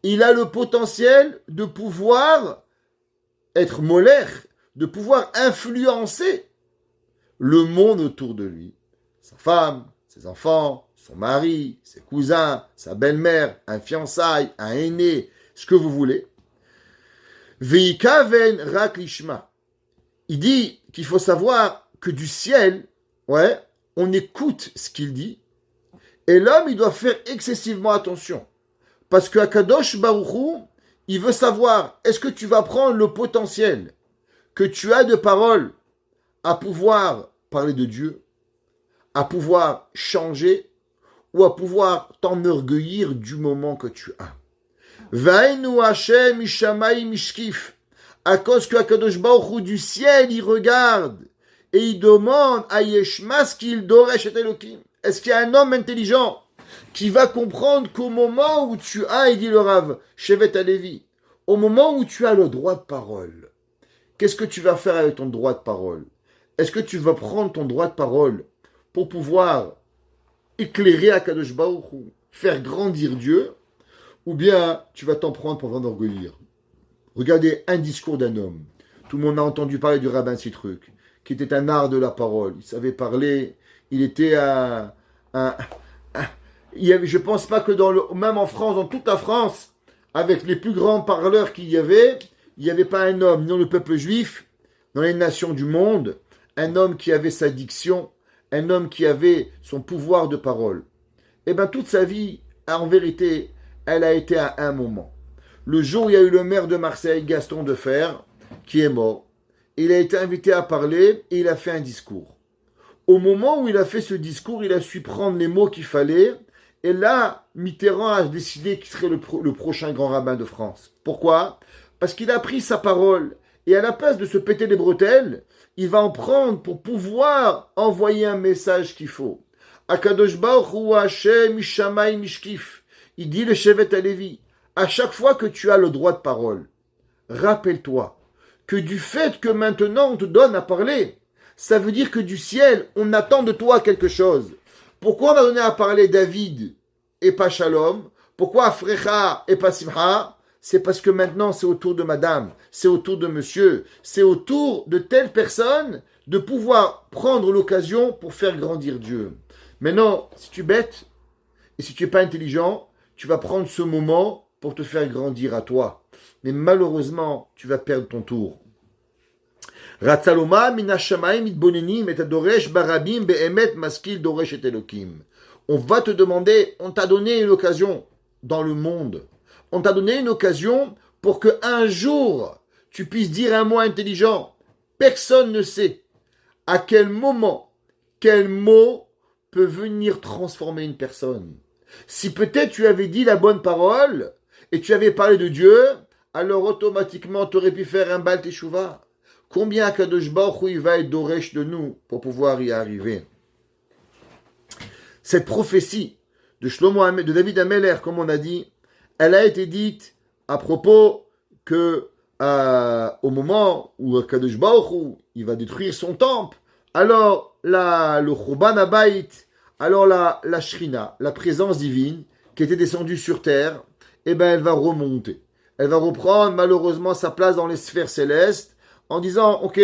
il a le potentiel de pouvoir être molaire, de pouvoir influencer le monde autour de lui. Sa femme, ses enfants, son mari, ses cousins, sa belle-mère, un fiançaille, un aîné, ce que vous voulez. Veikaven rak lishma. Il dit qu'il faut savoir que du ciel, ouais, on écoute ce qu'il dit, et l'homme, il doit faire excessivement attention. Parce que Akadosh Baruch Hu, il veut savoir, est-ce que tu vas prendre le potentiel que tu as de parole à pouvoir parler de Dieu, à pouvoir changer, ou à pouvoir t'enorgueillir du moment que tu as. Vainu Hashem Ishamay Mishkif. À cause que Akadosh Baruch Hu du ciel, il regarde et il demande à Yeshmas qu'il doresh et Elohim. Est-ce qu'il y a un homme intelligent qui va comprendre qu'au moment où tu as, il dit le Rav, Shevet Alevi, au moment où tu as le droit de parole, qu'est-ce que tu vas faire avec ton droit de parole? Est-ce que tu vas prendre ton droit de parole pour pouvoir éclairer Akadosh Baruch Hu, faire grandir Dieu, ou bien tu vas t'en prendre pour t'enorgueillir? Regardez un discours d'un homme. Tout le monde a entendu parler du rabbin Citruc, qui était un art de la parole. Il savait parler, il était je pense pas que même en France, dans toute la France, avec les plus grands parleurs qu'il y avait, il n'y avait pas un homme, dans le peuple juif, dans les nations du monde, un homme qui avait sa diction, un homme qui avait son pouvoir de parole. Eh bien, toute sa vie, en vérité, elle a été à un moment. Le jour où il y a eu le maire de Marseille, Gaston Defferre, qui est mort, il a été invité à parler et il a fait un discours. Au moment où il a fait ce discours, il a su prendre les mots qu'il fallait. Et là, Mitterrand a décidé qu'il serait le prochain grand rabbin de France. Pourquoi? Parce qu'il a pris sa parole. Et à la place de se péter les bretelles, il va en prendre pour pouvoir envoyer un message qu'il faut. Akadosh Baruch Hu Hashem Mishamay Mishkif. Il dit le Shevet Alevi. À chaque fois que tu as le droit de parole, rappelle-toi que du fait que maintenant on te donne à parler, ça veut dire que du ciel, on attend de toi quelque chose. Pourquoi on a donné à parler David et pas Shalom? Pourquoi Afrecha et pas Simcha? C'est parce que maintenant c'est au tour de madame, c'est au tour de monsieur, c'est au tour de telle personne de pouvoir prendre l'occasion pour faire grandir Dieu. Maintenant, si tu es bête et si tu n'es pas intelligent, tu vas prendre ce moment pour te faire grandir à toi. Mais malheureusement, tu vas perdre ton tour. Ratzaloma minashamayim itbonenim et adoresh barabim be'emet maskil doresh et Elokim. On va te demander, on t'a donné une occasion dans le monde. On t'a donné une occasion pour que un jour tu puisses dire un mot intelligent. Personne ne sait à quel moment, quel mot peut venir transformer une personne. Si peut-être tu avais dit la bonne parole et tu avais parlé de Dieu, alors automatiquement tu aurais pu faire un Baal Teshuvah. Combien Kadosh Baruch Hu il va être doresh de nous pour pouvoir y arriver? Cette prophétie de David Ameller, comme on a dit, elle a été dite à propos que au moment où Kadosh Baruch Hu il va détruire son temple, alors le Churban Habayit, alors la Shrina, la présence divine qui était descendue sur terre, eh ben elle va remonter. Elle va reprendre malheureusement sa place dans les sphères célestes en disant, ok,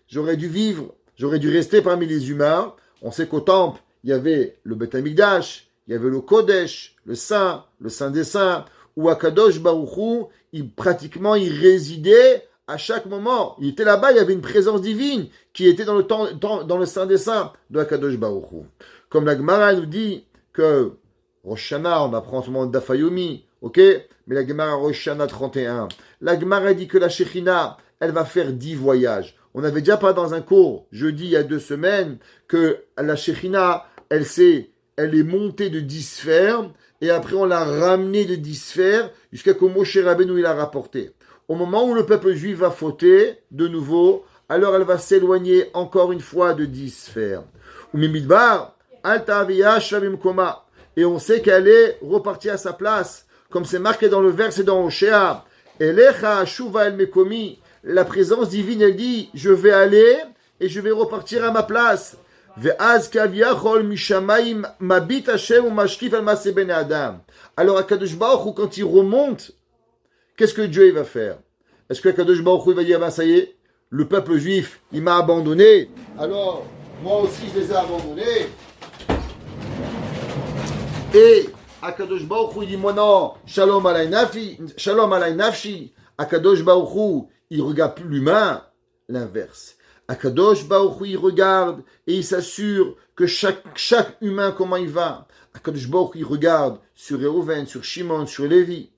j'aurais dû vivre, j'aurais dû rester parmi les humains. On sait qu'au temple, il y avait le Beth Amikdash, il y avait le Kodesh, le Saint des Saints, où Akadosh Baruch Hu, il résidait à chaque moment. Il était là-bas, il y avait une présence divine qui était dans le Saint des Saints de Akadosh Baruch Hu. Comme la Gemara nous dit que Rosh Hashanah, on apprend en ce moment d'Afayomi, ok? Mais la Gemara Rosh Hashanah 31. La Gemara dit que la Shekhinah, elle va faire 10 voyages. On avait déjà parlé dans un cours, jeudi, il y a 2 semaines, que la Shekhinah, elle est montée de 10 sphères, et après on l'a ramenée de 10 sphères, jusqu'à que Moshe Rabbeinu il a rapporté. Au moment où le peuple juif va fauter, de nouveau, alors elle va s'éloigner encore une fois de 10 sphères. Et on sait qu'elle est repartie à sa place, comme c'est marqué dans le verset dans Oshéa. Elecha shuva el mekomi. La présence divine, elle dit, je vais aller et je vais repartir à ma place. Alors, Akadosh Baruch Hu, quand il remonte, qu'est-ce que Dieu il va faire? Est-ce que Akadosh Baruch Hu va dire, ben ça y est, le peuple juif, il m'a abandonné, alors moi aussi je les ai abandonnés. Et Akadosh Baruch Hu il dit, moi non, shalom alay nafshi. Akadosh Baruch Hu, il regarde plus l'humain, l'inverse. Akadosh Baruch Hu, il regarde et il s'assure que chaque humain, comment il va. Akadosh Baruch Hu, il regarde sur Reuven, sur Shimon, sur Lévi.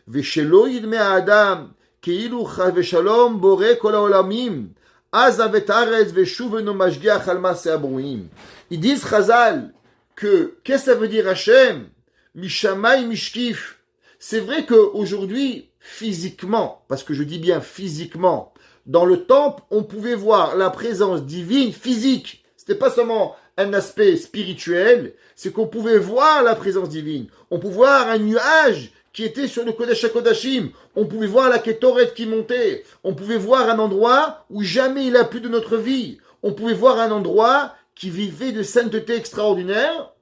ושלא ידמה האדם כאילו חס ושלום בורא כל העולמים, עזב את הארץ ושובנו משגיח על מעשה הברואים. Ils disent Chazal que qu'est-ce que ça veut dire Hachem? Mishamay mishkif. C'est vrai qu'aujourd'hui, physiquement, parce que je dis bien physiquement, dans le temple, on pouvait voir la présence divine physique. C'était pas seulement un aspect spirituel, c'est qu'on pouvait voir la présence divine. On pouvait voir un nuage qui était sur le Kodesh HaKodashim. On pouvait voir la Ketoret qui montait. On pouvait voir un endroit où jamais il a plu de notre vie. On pouvait voir un endroit qui vivait de sainteté extraordinaire.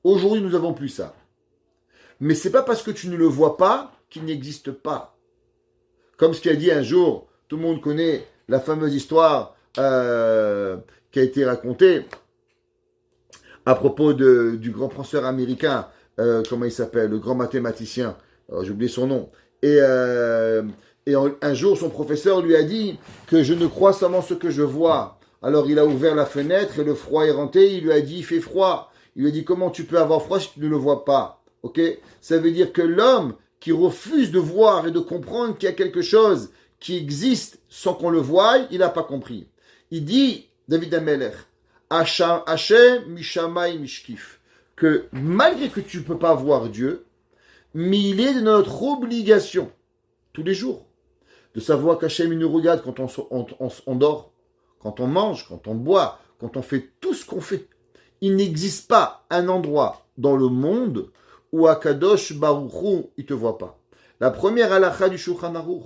Aujourd'hui, nous n'avons plus ça. Mais c'est pas parce que tu ne le vois pas qu'il n'existe pas. Comme ce qu'a dit un jour, tout le monde connaît la fameuse histoire qui a été racontée à propos du grand penseur américain, comment il s'appelle, le grand mathématicien, j'ai oublié son nom. Et un jour, son professeur lui a dit que je ne crois seulement ce que je vois. Alors il a ouvert la fenêtre et le froid est rentré. Il lui a dit, il fait froid. Il lui a dit, comment tu peux avoir froid si tu ne le vois pas? Ok? Ça veut dire que l'homme qui refuse de voir et de comprendre qu'il y a quelque chose qui existe sans qu'on le voie, il n'a pas compris. Il dit, David Amelech, Hashem mishamay mishkif, que malgré que tu ne peux pas voir Dieu, mais il est de notre obligation, tous les jours, de savoir qu'Hachem il nous regarde quand on dort, quand on mange, quand on boit, quand on fait tout ce qu'on fait. Il n'existe pas un endroit dans le monde où Akadosh Baruch Hu, il ne te voit pas. La première halakha du Shulchan Aruch.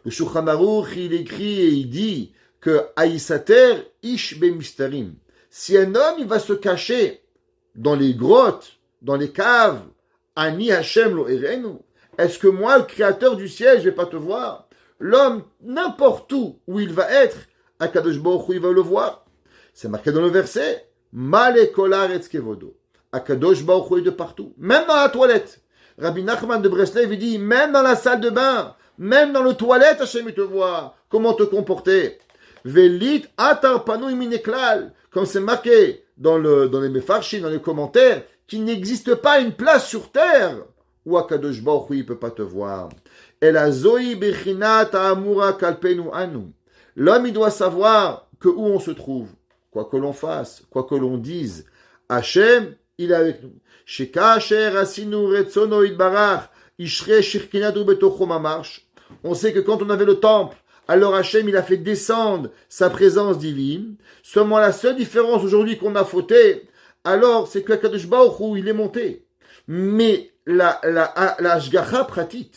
Le Shulchan Aruch, il écrit et il dit que Aïsater ish bemistarim. Si un homme, il va se cacher dans les grottes, dans les caves, Ani Hashem lo erenu, est-ce que moi, le créateur du ciel, je ne vais pas te voir? L'homme, n'importe où il va être, Akadosh Baruch Hu, il va le voir. C'est marqué dans le verset, Male kolar etzkevodo. Akadosh Baruch Hu est de partout, même dans la toilette. Rabbi Nachman de Breslev, il dit, même dans la salle de bain, même dans le toilette, Hashem, il te voit. Comment te comporter? Velit atar panu mineklal. Comme c'est marqué dans les mefarshim, dans les commentaires, qu'il n'existe pas une place sur terre où Akadosh Baruch Hu, il peut pas te voir. El azoi bechinat amura kalpenu anu. L'homme, il doit savoir que où on se trouve, quoi que l'on fasse, quoi que l'on dise, Hashem, il est avec nous. Shekasher asinu retzono idbarach, ishre shirkinatu betocho mamash. On sait que quand on avait le temple, alors Hashem, il a fait descendre sa présence divine. Seulement la seule différence aujourd'hui qu'on a fauté, alors c'est que Akadosh Baruch Hu, il est monté. Mais la Ashgacha pratit,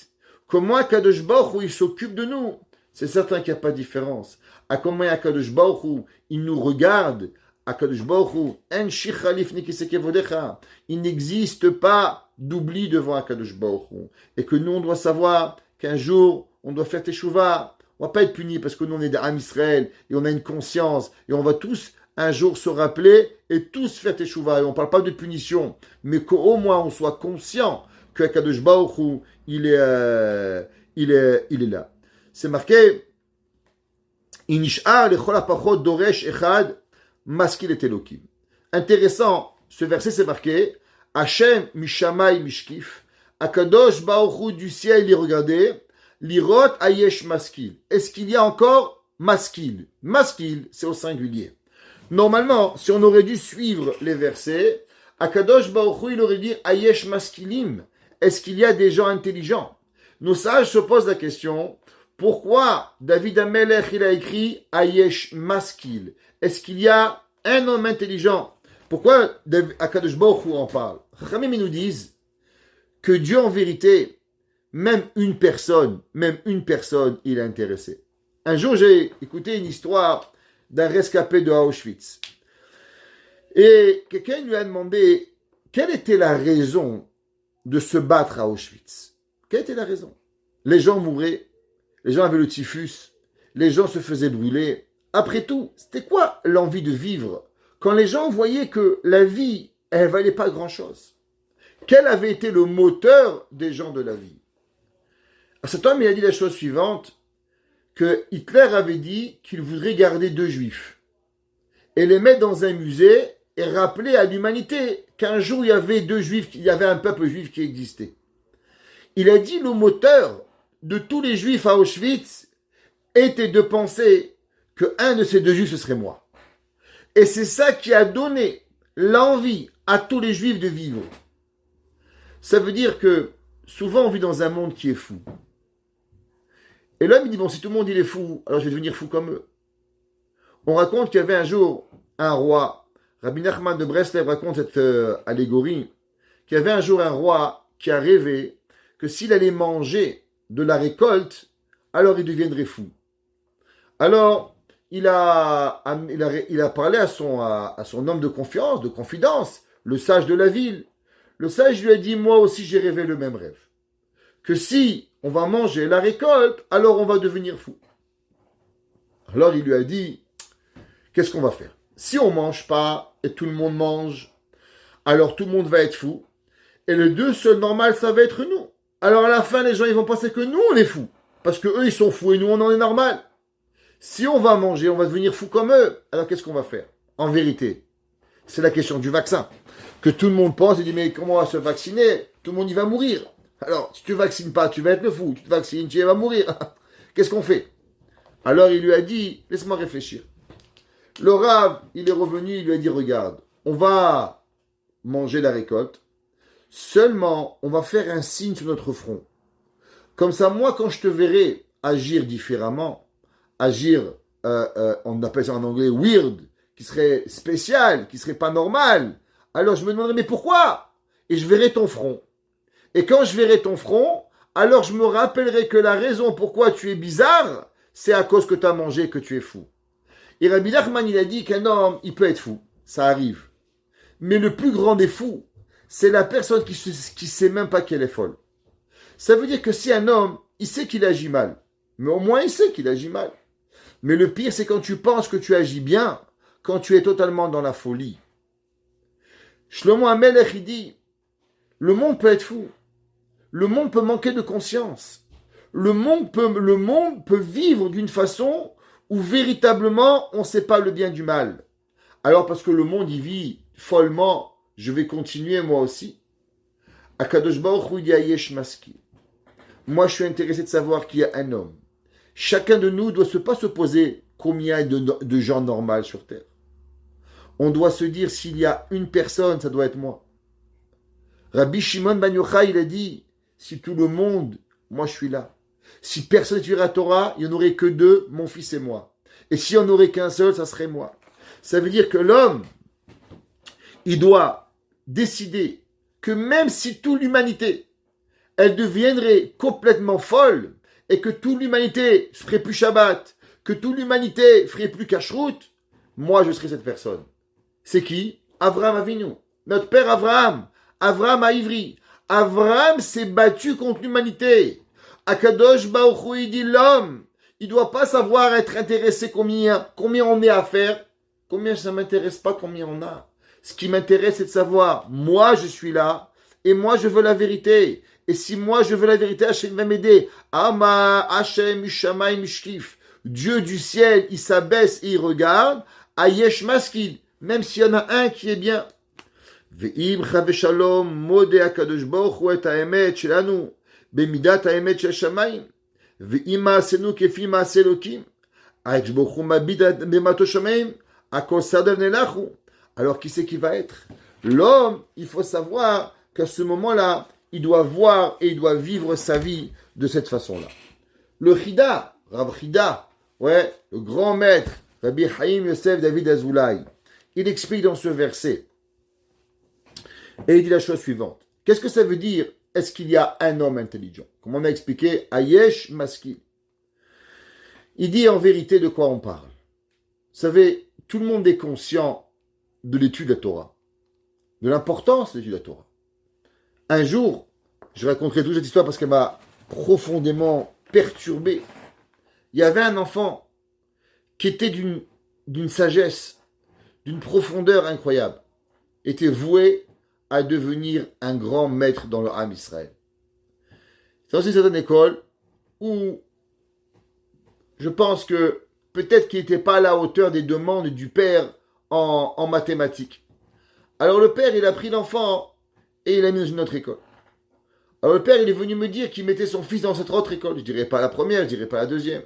comment Akadosh Baruch Hu, il s'occupe de nous, c'est certain qu'il n'y a pas de différence. À comment Akadosh Baruch Hu, il nous regarde, Akadosh Baruch Hu, en shichalif nikisekevodecha, il n'existe pas d'oubli devant Akadosh Baruch Hu. Et que nous, on doit savoir qu'un jour, on doit faire teshuva. On va pas être puni parce que nous, on est d'Am Israël et on a une conscience et on va tous un jour se rappeler et tous faire teshuva. Et on parle pas de punition, mais qu'au moins on soit conscient que Akadosh Baruch Hu, il est là. C'est marqué, Inish'ar lechol hapachot doresh echad maskil et elokim. Intéressant, ce verset c'est marqué, Hashem mishamay mishkif, Akadosh Baruch Hu du ciel il regardait, Lirot ayesh maskil. Est-ce qu'il y a encore maskil? Maskil, c'est au singulier. Normalement, si on aurait dû suivre les versets, Akadosh Baruch Hu, il aurait dit ayesh maskilim. Est-ce qu'il y a des gens intelligents? Nos sages se posent la question, pourquoi David Amelech, il a écrit ayesh maskil? Est-ce qu'il y a un homme intelligent? Pourquoi Akadosh Baruch Hu en parle? Chachamim, ils nous disent que Dieu, en vérité, même une personne, il est intéressé. Un jour, j'ai écouté une histoire d'un rescapé de Auschwitz. Et quelqu'un lui a demandé quelle était la raison de se battre à Auschwitz. Quelle était la raison? Les gens mouraient, les gens avaient le typhus, les gens se faisaient brûler. Après tout, c'était quoi l'envie de vivre quand les gens voyaient que la vie, elle valait pas grand-chose? Quel avait été le moteur des gens de la vie? Cet homme, il a dit la chose suivante, que Hitler avait dit qu'il voudrait garder 2 juifs et les mettre dans un musée et rappeler à l'humanité qu'un jour il y avait 2 juifs, il y avait un peuple juif qui existait. Il a dit le moteur de tous les juifs à Auschwitz était de penser qu'un de ces deux juifs, ce serait moi. Et c'est ça qui a donné l'envie à tous les juifs de vivre. Ça veut dire que souvent on vit dans un monde qui est fou. Et l'homme il dit, bon, si tout le monde il est fou, alors je vais devenir fou comme eux. On raconte qu'il y avait un jour un roi, Rabbi Nachman de Breslev raconte cette allégorie, qu'il y avait un jour un roi qui a rêvé que s'il allait manger de la récolte, alors il deviendrait fou. Alors, il a parlé à son homme de confiance, de confidence, le sage de la ville. Le sage lui a dit, moi aussi j'ai rêvé le même rêve. Que si on va manger la récolte, alors on va devenir fou. Alors il lui a dit, qu'est-ce qu'on va faire? Si on ne mange pas et tout le monde mange, alors tout le monde va être fou. Et les deux seuls normaux, ça va être nous. Alors à la fin, les gens ils vont penser que nous on est fous. Parce que eux ils sont fous et nous on en est normal. Si on va manger, on va devenir fou comme eux. Alors qu'est-ce qu'on va faire? En vérité, c'est la question du vaccin. Que tout le monde pense et dit mais comment on va se vacciner? Tout le monde y va mourir. Alors si tu ne vaccines pas, tu vas être le fou. Tu te vaccines, tu vas mourir. Qu'est-ce qu'on fait? Alors il lui a dit, laisse-moi réfléchir. Le Rav, il est revenu, il lui a dit regarde, on va manger la récolte. Seulement, on va faire un signe sur notre front. Comme ça, moi, quand je te verrai agir différemment, agir, on appelle ça en anglais weird, qui serait spécial, qui serait pas normal, alors je me demanderai, mais pourquoi? Et je verrai ton front. Et quand je verrai ton front, alors je me rappellerai que la raison pourquoi tu es bizarre, c'est à cause que tu as mangé que tu es fou. Et Rabbi Nachman, il a dit qu'un homme, il peut être fou. Ça arrive. Mais le plus grand des fous, c'est la personne qui sait même pas qu'elle est folle. Ça veut dire que si un homme, il sait qu'il agit mal, mais au moins il sait qu'il agit mal. Mais le pire, c'est quand tu penses que tu agis bien, quand tu es totalement dans la folie. Shlomo HaMelech, il dit, le monde peut être fou. Le monde peut manquer de conscience. Le monde peut vivre d'une façon où véritablement on ne sait pas le bien du mal. Alors parce que le monde y vit follement, je vais continuer moi aussi. Akadosh Baruch Hu dit Ayesh Maski. Moi je suis intéressé de savoir qu'il y a un homme. Chacun de nous doit pas se poser combien il y a de gens normaux sur terre. On doit se dire s'il y a une personne, ça doit être moi. Rabbi Shimon Ben Yochai, il a dit, si tout le monde, moi je suis là. Si personne n'étudierait la Torah, il n'y en aurait que deux, mon fils et moi. Et s'il n'y en aurait qu'un seul, ça serait moi. Ça veut dire que l'homme, il doit décider que même si toute l'humanité, elle deviendrait complètement folle, et que toute l'humanité ne ferait plus Shabbat, que toute l'humanité ne ferait plus Kashrut, moi je serais cette personne. C'est qui? Avraham Avinu. Notre père Avraham. Avraham a Ivry. Avraham s'est battu contre l'humanité. Akadosh Baruch Hu, il dit l'homme, il doit pas savoir être intéressé combien on est à faire. Combien ça m'intéresse pas combien on a. Ce qui m'intéresse, c'est de savoir, moi je suis là, et moi je veux la vérité. Et si moi je veux la vérité, Hachem va m'aider. Ama Hachem Mishamay Mishkif. Dieu du ciel, il s'abaisse et il regarde. Ayesh Maskil. Même s'il y en a un qui est bien. Ve'im Chaveshalom Mode Akadosh Baruch Hu et Haemet Shelanu. Bemidat Haemet Shel Shamayim. Ve'im Maasenu Kefi Maase Elokim. Akadosh Baruch Hu Mabid Bemato Shamayim. Akol Sadev Nelachu. Alors qui c'est qui va être? L'homme, il faut savoir qu'à ce moment-là, il doit voir et il doit vivre sa vie de cette façon-là. Le Chida, Rav Chida, ouais, le grand maître, Rabbi Chaim Yosef David Azoulay, il explique dans ce verset, et il dit la chose suivante. Qu'est-ce que ça veut dire? Est-ce qu'il y a un homme intelligent? Comme on a expliqué, Ayesh Maski. Il dit en vérité de quoi on parle. Vous savez, tout le monde est conscient de l'étude de la Torah, de l'importance de l'étude de la Torah. Un jour, je raconterai toute cette histoire parce qu'elle m'a profondément perturbé. Il y avait un enfant qui était d'une sagesse, d'une profondeur incroyable, était voué à devenir un grand maître dans le Ham Israël. C'est aussi une certaine école où je pense que peut-être qu'il n'était pas à la hauteur des demandes du père en mathématiques. Alors le père, il a pris l'enfant et il l'a mis dans une autre école. Alors le père, il est venu me dire qu'il mettait son fils dans cette autre école. Je dirais pas la première, je dirais pas la deuxième.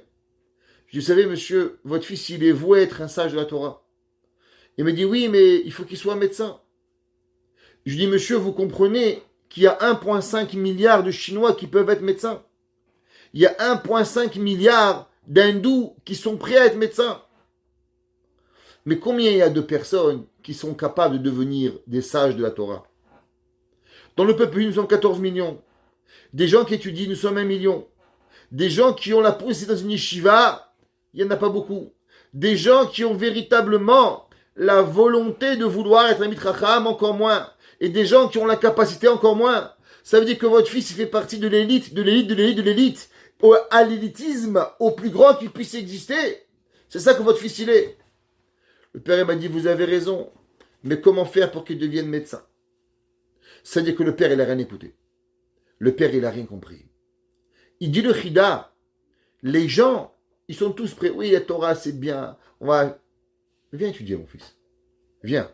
Je dis, vous savez, monsieur, votre fils, il est voué à être un sage de la Torah. Il me dit, oui, mais il faut qu'il soit médecin. Je dis, monsieur, vous comprenez qu'il y a 1,5 milliard de Chinois qui peuvent être médecins. Il y a 1,5 milliard d'Hindous qui sont prêts à être médecins. Mais combien il y a de personnes qui sont capables de devenir des sages de la Torah? Dans le peuple, nous sommes 14 millions. Des gens qui étudient, nous sommes 1 million. Des gens qui ont la possibilité dans une yeshiva, il n'y en a pas beaucoup. Des gens qui ont véritablement la volonté de vouloir être un mitracham, encore moins. Et des gens qui ont la capacité, encore moins. Ça veut dire que votre fils, il fait partie de l'élite, de l'élite, de l'élite, de l'élite. À l'élitisme, au plus grand qui puisse exister. C'est ça que votre fils, il est. Le père m'a dit, vous avez raison. Mais comment faire pour qu'il devienne médecin? C'est-à-dire que le père, il n'a rien écouté. Le père, il n'a rien compris. Il dit le chida, les gens, ils sont tous prêts. Oui, la Torah, c'est bien. Viens étudier, mon fils. Viens.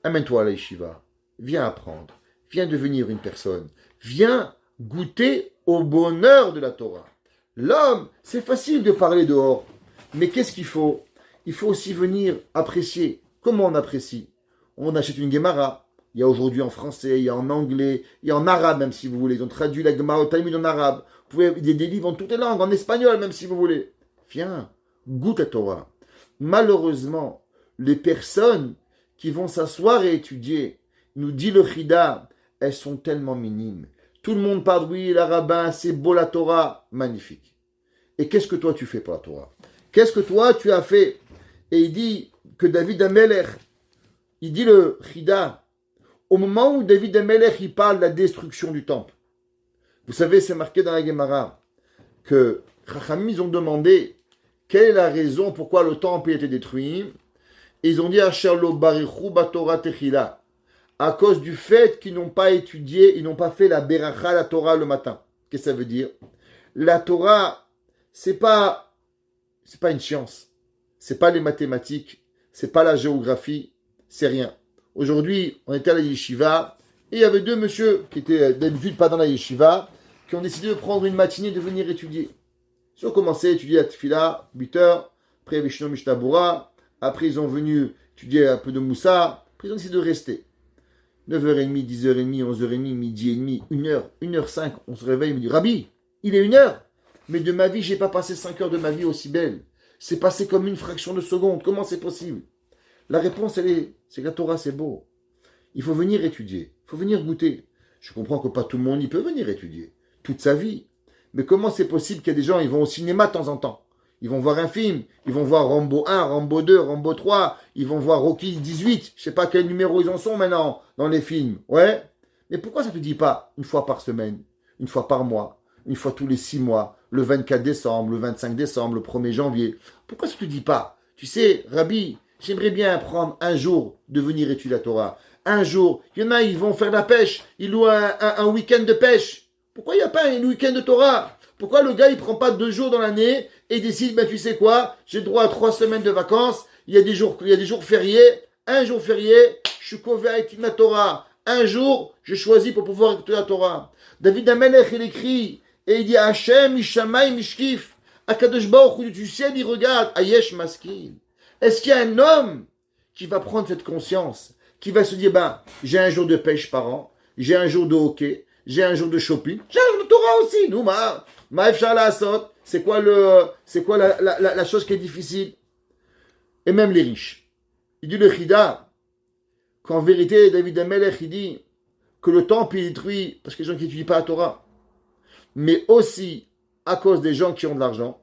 Amène-toi à la yeshiva. Viens apprendre. Viens devenir une personne. Viens goûter au bonheur de la Torah. L'homme, c'est facile de parler dehors. Mais qu'est-ce qu'il faut? Il faut aussi venir apprécier. Comment on apprécie? On achète une Gemara. Il y a aujourd'hui en français, il y a en anglais, il y a en arabe même si vous voulez. Ils ont traduit la Gemara au Talmud en arabe. Vous pouvez, il y a des livres en toutes les langues, en espagnol même si vous voulez. Viens, goûte la Torah. Malheureusement, les personnes qui vont s'asseoir et étudier, nous dit le Chida, elles sont tellement minimes. Tout le monde parle, oui, la rabbin, c'est beau la Torah, magnifique. Et qu'est-ce que toi tu fais pour la Torah? Qu'est-ce que toi tu as fait? Et il dit que David Amelech, il dit le Chida, au moment où David Amelech, il parle de la destruction du temple. Vous savez, c'est marqué dans la Gemara que Chachamim, ils ont demandé quelle est la raison pourquoi le temple a été détruit. Et ils ont dit Asher lo barichu batorah techila, à cause du fait qu'ils n'ont pas étudié, ils n'ont pas fait la beracha, la Torah le matin. Qu'est-ce que ça veut dire? La Torah, c'est pas une science, c'est pas les mathématiques, c'est pas la géographie, c'est rien. Aujourd'hui, on était à la yeshiva, et il y avait deux messieurs qui étaient d'habitude pas dans la yeshiva, qui ont décidé de prendre une matinée de venir étudier. Ils ont commencé à étudier la tefila, 8 heures, après Vishnu Mishtabura, après ils ont venu étudier un peu de Moussa, après ils ont décidé de rester. 9h30, 10h30, 11h30, midi et demi, 1h, 1h05, on se réveille, il me dit, Rabbi, il est 1h, mais de ma vie, j'ai pas passé 5 heures de ma vie aussi belle. C'est passé comme une fraction de seconde, comment c'est possible? La réponse, c'est que la Torah, c'est beau. Il faut venir étudier, il faut venir goûter. Je comprends que pas tout le monde y peut venir étudier, toute sa vie. Mais comment c'est possible qu'il y a des gens, ils vont au cinéma de temps en temps? Ils vont voir un film, ils vont voir Rambo 1, Rambo 2, Rambo 3, ils vont voir Rocky 18, je sais pas quel numéro ils en sont maintenant dans les films. Ouais. Mais pourquoi ça te dit pas une fois par semaine, une fois par mois, une fois tous les 6 mois, le 24 décembre, le 25 décembre, le 1er janvier? Pourquoi ça te dit pas? Tu sais, Rabbi, j'aimerais bien apprendre un jour de venir étudier la Torah. Un jour, il y en a, ils vont faire la pêche, ils louent un week-end de pêche. Pourquoi il n'y a pas un week-end de Torah? Pourquoi le gars, il prend pas 2 jours dans l'année et décide, ben tu sais quoi, j'ai le droit à 3 semaines de vacances, il y a des jours fériés, un jour férié, je suis couvert avec la Torah. Un jour, je choisis pour pouvoir écouter la Torah. David Amelech, il écrit, et il dit, Hachem, Mishamay, Mishkif, Akadosh Baruch Hu, du ciel, il regarde, Ayesh Maskin. Est-ce qu'il y a un homme qui va prendre cette conscience, qui va se dire, ben, j'ai un jour de pêche par an, j'ai un jour de hockey, j'ai un jour de shopping, j'ai un jour de Torah aussi, nous, Maïfchar la Asot, c'est quoi la chose qui est difficile? Et même les riches. Il dit le Chida, qu'en vérité, David Amelech, il dit que le temple est détruit parce que les gens qui n'étudient pas la Torah, mais aussi à cause des gens qui ont de l'argent.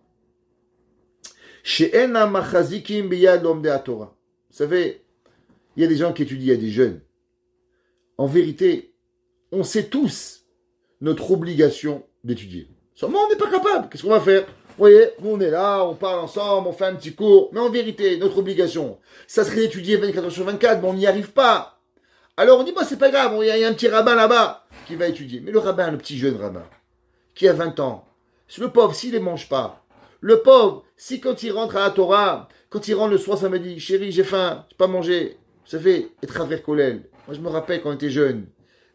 She'ena machazikim biyad l'homme de la Torah. Vous savez, il y a des gens qui étudient, il y a des jeunes. En vérité, on sait tous notre obligation d'étudier. Seulement, on n'est pas capable. Qu'est-ce qu'on va faire? Vous voyez, nous on est là, on parle ensemble, on fait un petit cours. Mais en vérité, notre obligation, ça serait d'étudier 24 heures sur 24, mais on n'y arrive pas. Alors on dit, bon, c'est pas grave, il y a un petit rabbin là-bas qui va étudier. Mais le rabbin, le petit jeune rabbin, qui a 20 ans, le pauvre, s'il ne les mange pas, le pauvre, si quand il rentre à la Torah, quand il rentre le soir, ça me dit, chérie, j'ai faim, j'ai pas mangé, ça fait être à Kolel. Moi, je me rappelle quand on était jeune,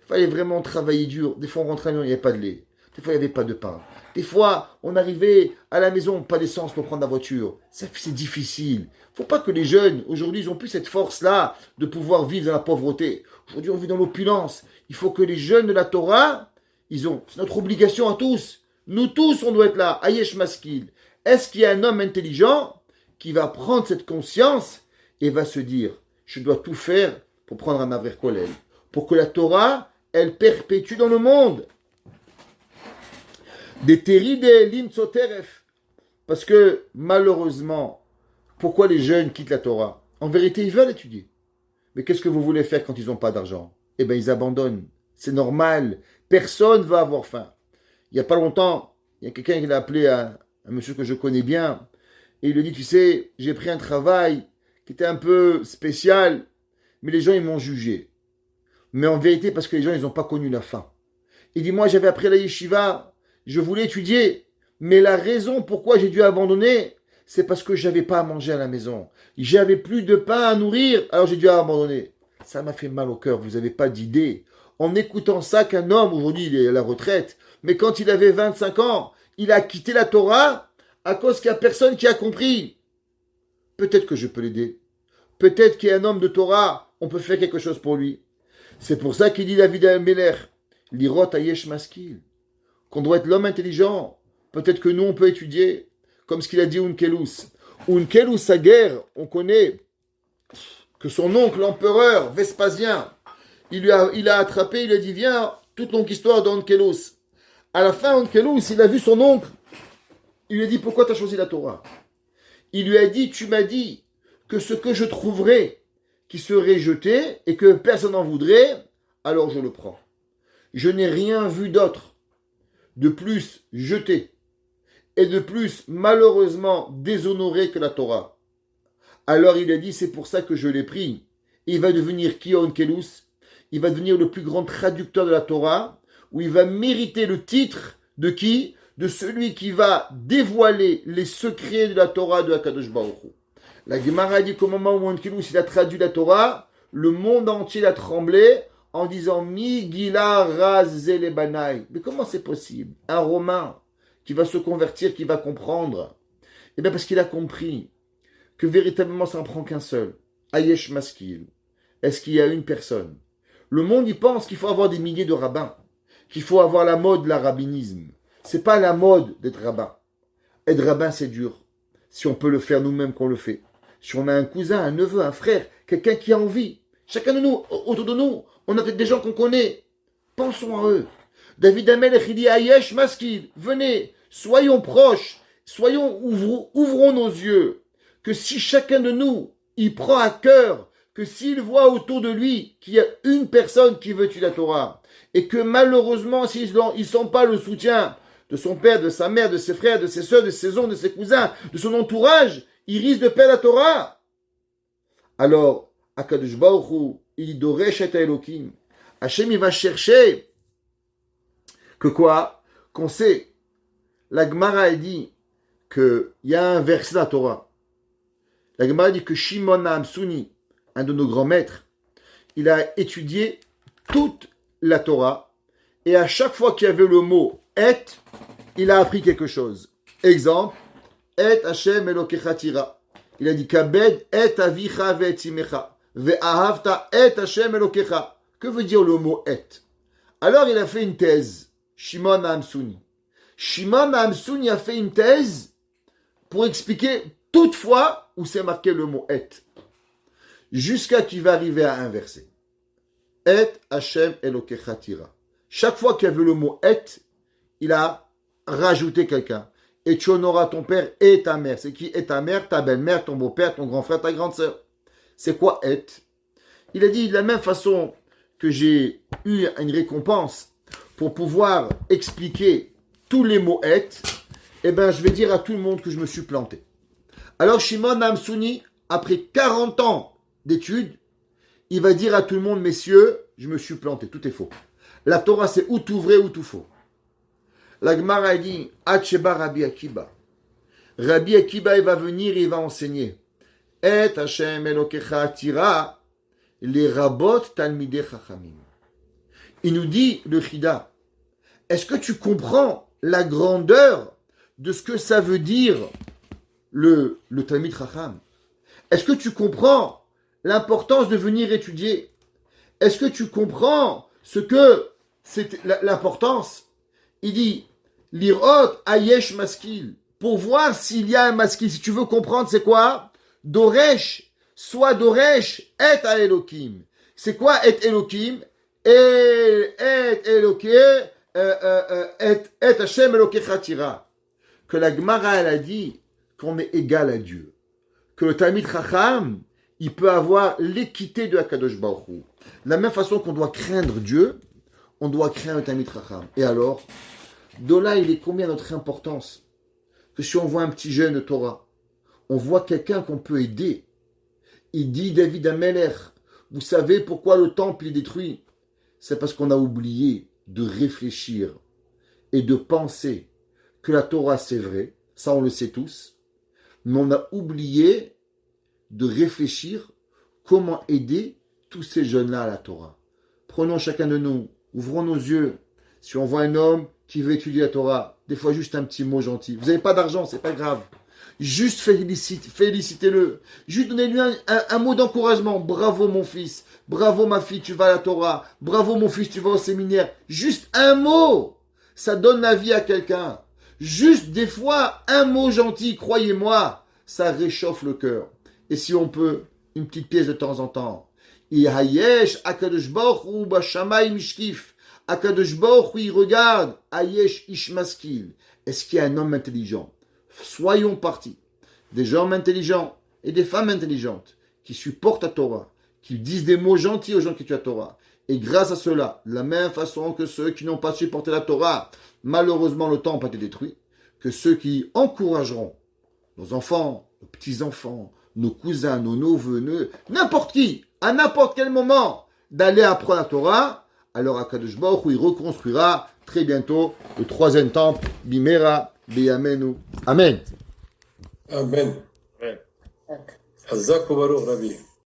Il fallait vraiment travailler dur. Des fois, on rentrait à la maison, il n'y avait pas de lait. Des fois, il n'y avait pas de pain. Des fois, on arrivait à la maison, pas d'essence pour prendre la voiture. Ça, c'est difficile. Il ne faut pas que les jeunes, aujourd'hui, ils n'ont plus cette force-là de pouvoir vivre dans la pauvreté. Aujourd'hui, on vit dans l'opulence. Il faut que les jeunes de la Torah, c'est notre obligation à tous. Nous tous, on doit être là. Ayesh Maskil. Est-ce qu'il y a un homme intelligent qui va prendre cette conscience et va se dire, je dois tout faire pour prendre un Aver Kolel, pour que la Torah, elle perpétue dans le monde. Des terrides limtsoteref. Parce que, malheureusement, pourquoi les jeunes quittent la Torah? En vérité, ils veulent étudier. Mais qu'est-ce que vous voulez faire quand ils n'ont pas d'argent? Eh bien, ils abandonnent. C'est normal. Personne ne va avoir faim. Il n'y a pas longtemps, il y a quelqu'un qui l'a appelé à un monsieur que je connais bien. Et il lui dit, tu sais, j'ai pris un travail qui était un peu spécial, mais les gens, ils m'ont jugé. Mais en vérité, parce que les gens, ils n'ont pas connu la faim. Il dit, moi, j'avais appris la yeshiva, je voulais étudier, mais la raison pourquoi j'ai dû abandonner, c'est parce que j'avais pas à manger à la maison. J'avais plus de pain à nourrir, alors j'ai dû abandonner. Ça m'a fait mal au cœur, vous n'avez pas d'idée. En écoutant ça, qu'un homme, aujourd'hui, il est à la retraite, mais quand il avait 25 ans, il a quitté la Torah à cause qu'il n'y a personne qui a compris. Peut-être que je peux l'aider. Peut-être qu'il y a un homme de Torah, on peut faire quelque chose pour lui. C'est pour ça qu'il dit David Amelech, l'irot ayesh maskil, qu'on doit être l'homme intelligent. Peut-être que nous, on peut étudier, comme ce qu'il a dit Unkelus. Unkelus, sa guerre, on connaît que son oncle, l'empereur Vespasien, il a attrapé, il a dit, viens, toute longue histoire d'Unkelus. À la fin, Unkelus, il a vu son oncle. Il lui a dit, pourquoi tu as choisi la Torah? Il lui a dit, tu m'as dit que ce que je trouverais qui serait jeté et que personne n'en voudrait, alors je le prends. Je n'ai rien vu d'autre, de plus jeté et de plus malheureusement déshonoré que la Torah. Alors il a dit, c'est pour ça que je l'ai pris. Il va devenir Kion Kelus, il va devenir le plus grand traducteur de la Torah, où il va mériter le titre de qui? De celui qui va dévoiler les secrets de la Torah de Akadosh Baruch Hu. La Gemara dit qu'au moment où Onkelus il a traduit la Torah, le monde entier a tremblé en disant Mi Gila Razele Banai. Mais comment c'est possible? Un Romain qui va se convertir, qui va comprendre. Eh bien parce qu'il a compris que véritablement ça n'en prend qu'un seul. Ayesh Maskil. Est-ce qu'il y a une personne? Le monde y pense qu'il faut avoir des milliers de rabbins, qu'il faut avoir la mode de l'arabbinisme. C'est pas la mode d'être rabbin. Être rabbin c'est dur. Si on peut le faire nous-mêmes qu'on le fait. Si on a un cousin, un neveu, un frère, quelqu'un qui a envie. Chacun de nous, autour de nous, on a peut-être des gens qu'on connaît. Pensons à eux. David Amelech, il dit Ayesh Maskil, venez, soyons proches, ouvrons nos yeux. Que si chacun de nous, il prend à cœur, que s'il voit autour de lui qu'il y a une personne qui veut tuer la Torah, et que malheureusement, s'ils ne sont pas le soutien de son père, de sa mère, de ses frères, de ses soeurs, de ses oncles, de ses cousins, de son entourage, il risque de perdre la Torah. Alors, Akadosh Baruch Hu, il doresh et Elohim. Hachem, il va chercher que quoi? Qu'on sait. La Gemara a dit qu'il y a un verset de la Torah. La Gemara dit que Shimon Hamsuni, un de nos grands maîtres, il a étudié toute la Torah et à chaque fois qu'il y avait le mot et, il a appris quelque chose. Exemple, et Hashem Elokecha tira. Il a dit kabed et avicha ve'etzimecha ve'ahavta et Hashem Elokecha. Que veut dire le mot et? Alors il a fait une thèse. Shimon Hamsuni. Shimon Hamsuni a fait une thèse pour expliquer toutefois où c'est marqué le mot et. Jusqu'à qu'il va arriver à un verset. Et Hashem Elokecha tira. Chaque fois qu'il y avait le mot et, il a rajouté quelqu'un. Et tu honoras ton père et ta mère. C'est qui est ta mère, ta belle-mère, ton beau-père, ton grand frère, ta grande sœur. C'est quoi et? Il a dit de la même façon que j'ai eu une récompense pour pouvoir expliquer tous les mots et, eh bien je vais dire à tout le monde que je me suis planté. Alors Shimon Hamsuni, après 40 ans d'études, il va dire à tout le monde, messieurs, je me suis planté, tout est faux. La Torah c'est ou tout vrai ou tout faux. La Gemara dit, Hacheba Rabbi Akiba. Rabbi Akiba il va venir et il va enseigner. Et Hashem Elokecha tira les rabot talmidei chachamim. Il nous dit le Chida, est-ce que tu comprends la grandeur de ce que ça veut dire le Talmid Chacham? Est-ce que tu comprends l'importance de venir étudier? Est-ce que tu comprends ce que c'est l'importance? Il dit, Lirot Ayesh Maskil, pour voir s'il y a un maskil. Si tu veux comprendre, c'est quoi? Doresh, soit Doresh, et à Elohim. C'est quoi et Elohim? Et Eloké, et Hashem Eloké Chatira. Que la Gemara, elle a dit qu'on est égal à Dieu. Que le Talmid Chacham, il peut avoir l'équité de Hakadosh Baruch Hu. De la même façon qu'on doit craindre Dieu, on doit craindre le Talmid Chacham. Et alors, de là, il est combien notre importance? Que si on voit un petit jeune de Torah, on voit quelqu'un qu'on peut aider. Il dit David Ameler, vous savez pourquoi le temple est détruit? C'est parce qu'on a oublié de réfléchir et de penser que la Torah c'est vrai, ça on le sait tous, mais on a oublié de réfléchir comment aider tous ces jeunes-là à la Torah. Prenons chacun de nous, ouvrons nos yeux. Si on voit un homme qui veut étudier la Torah, des fois juste un petit mot gentil. Vous n'avez pas d'argent, c'est pas grave. Juste félicitez-le. Juste donnez-lui un mot d'encouragement. Bravo mon fils, bravo ma fille, tu vas à la Torah. Bravo mon fils, tu vas au séminaire. Juste un mot, ça donne la vie à quelqu'un. Juste des fois, un mot gentil, croyez-moi, ça réchauffe le cœur. Et si on peut, une petite pièce de temps en temps. Ihayesh akadosh baruch hu bashamay mishkif. Akadosh Baruch Hu, il regarde, Ayesh Ish Maskil. Est-ce qu'il y a un homme intelligent? Soyons partis. Des hommes intelligents et des femmes intelligentes qui supportent la Torah, qui disent des mots gentils aux gens qui étudient la Torah. Et grâce à cela, de la même façon que ceux qui n'ont pas supporté la Torah, malheureusement le temple a été détruit, que ceux qui encourageront nos enfants, nos petits-enfants, nos cousins, nos neveux, n'importe qui, à n'importe quel moment, d'aller apprendre la Torah, alors Akadosh Baruch Hu, il reconstruira très bientôt le troisième temple, Bimera, Beyamenu. Amen. Amen. Hazak Baruch Rabbi.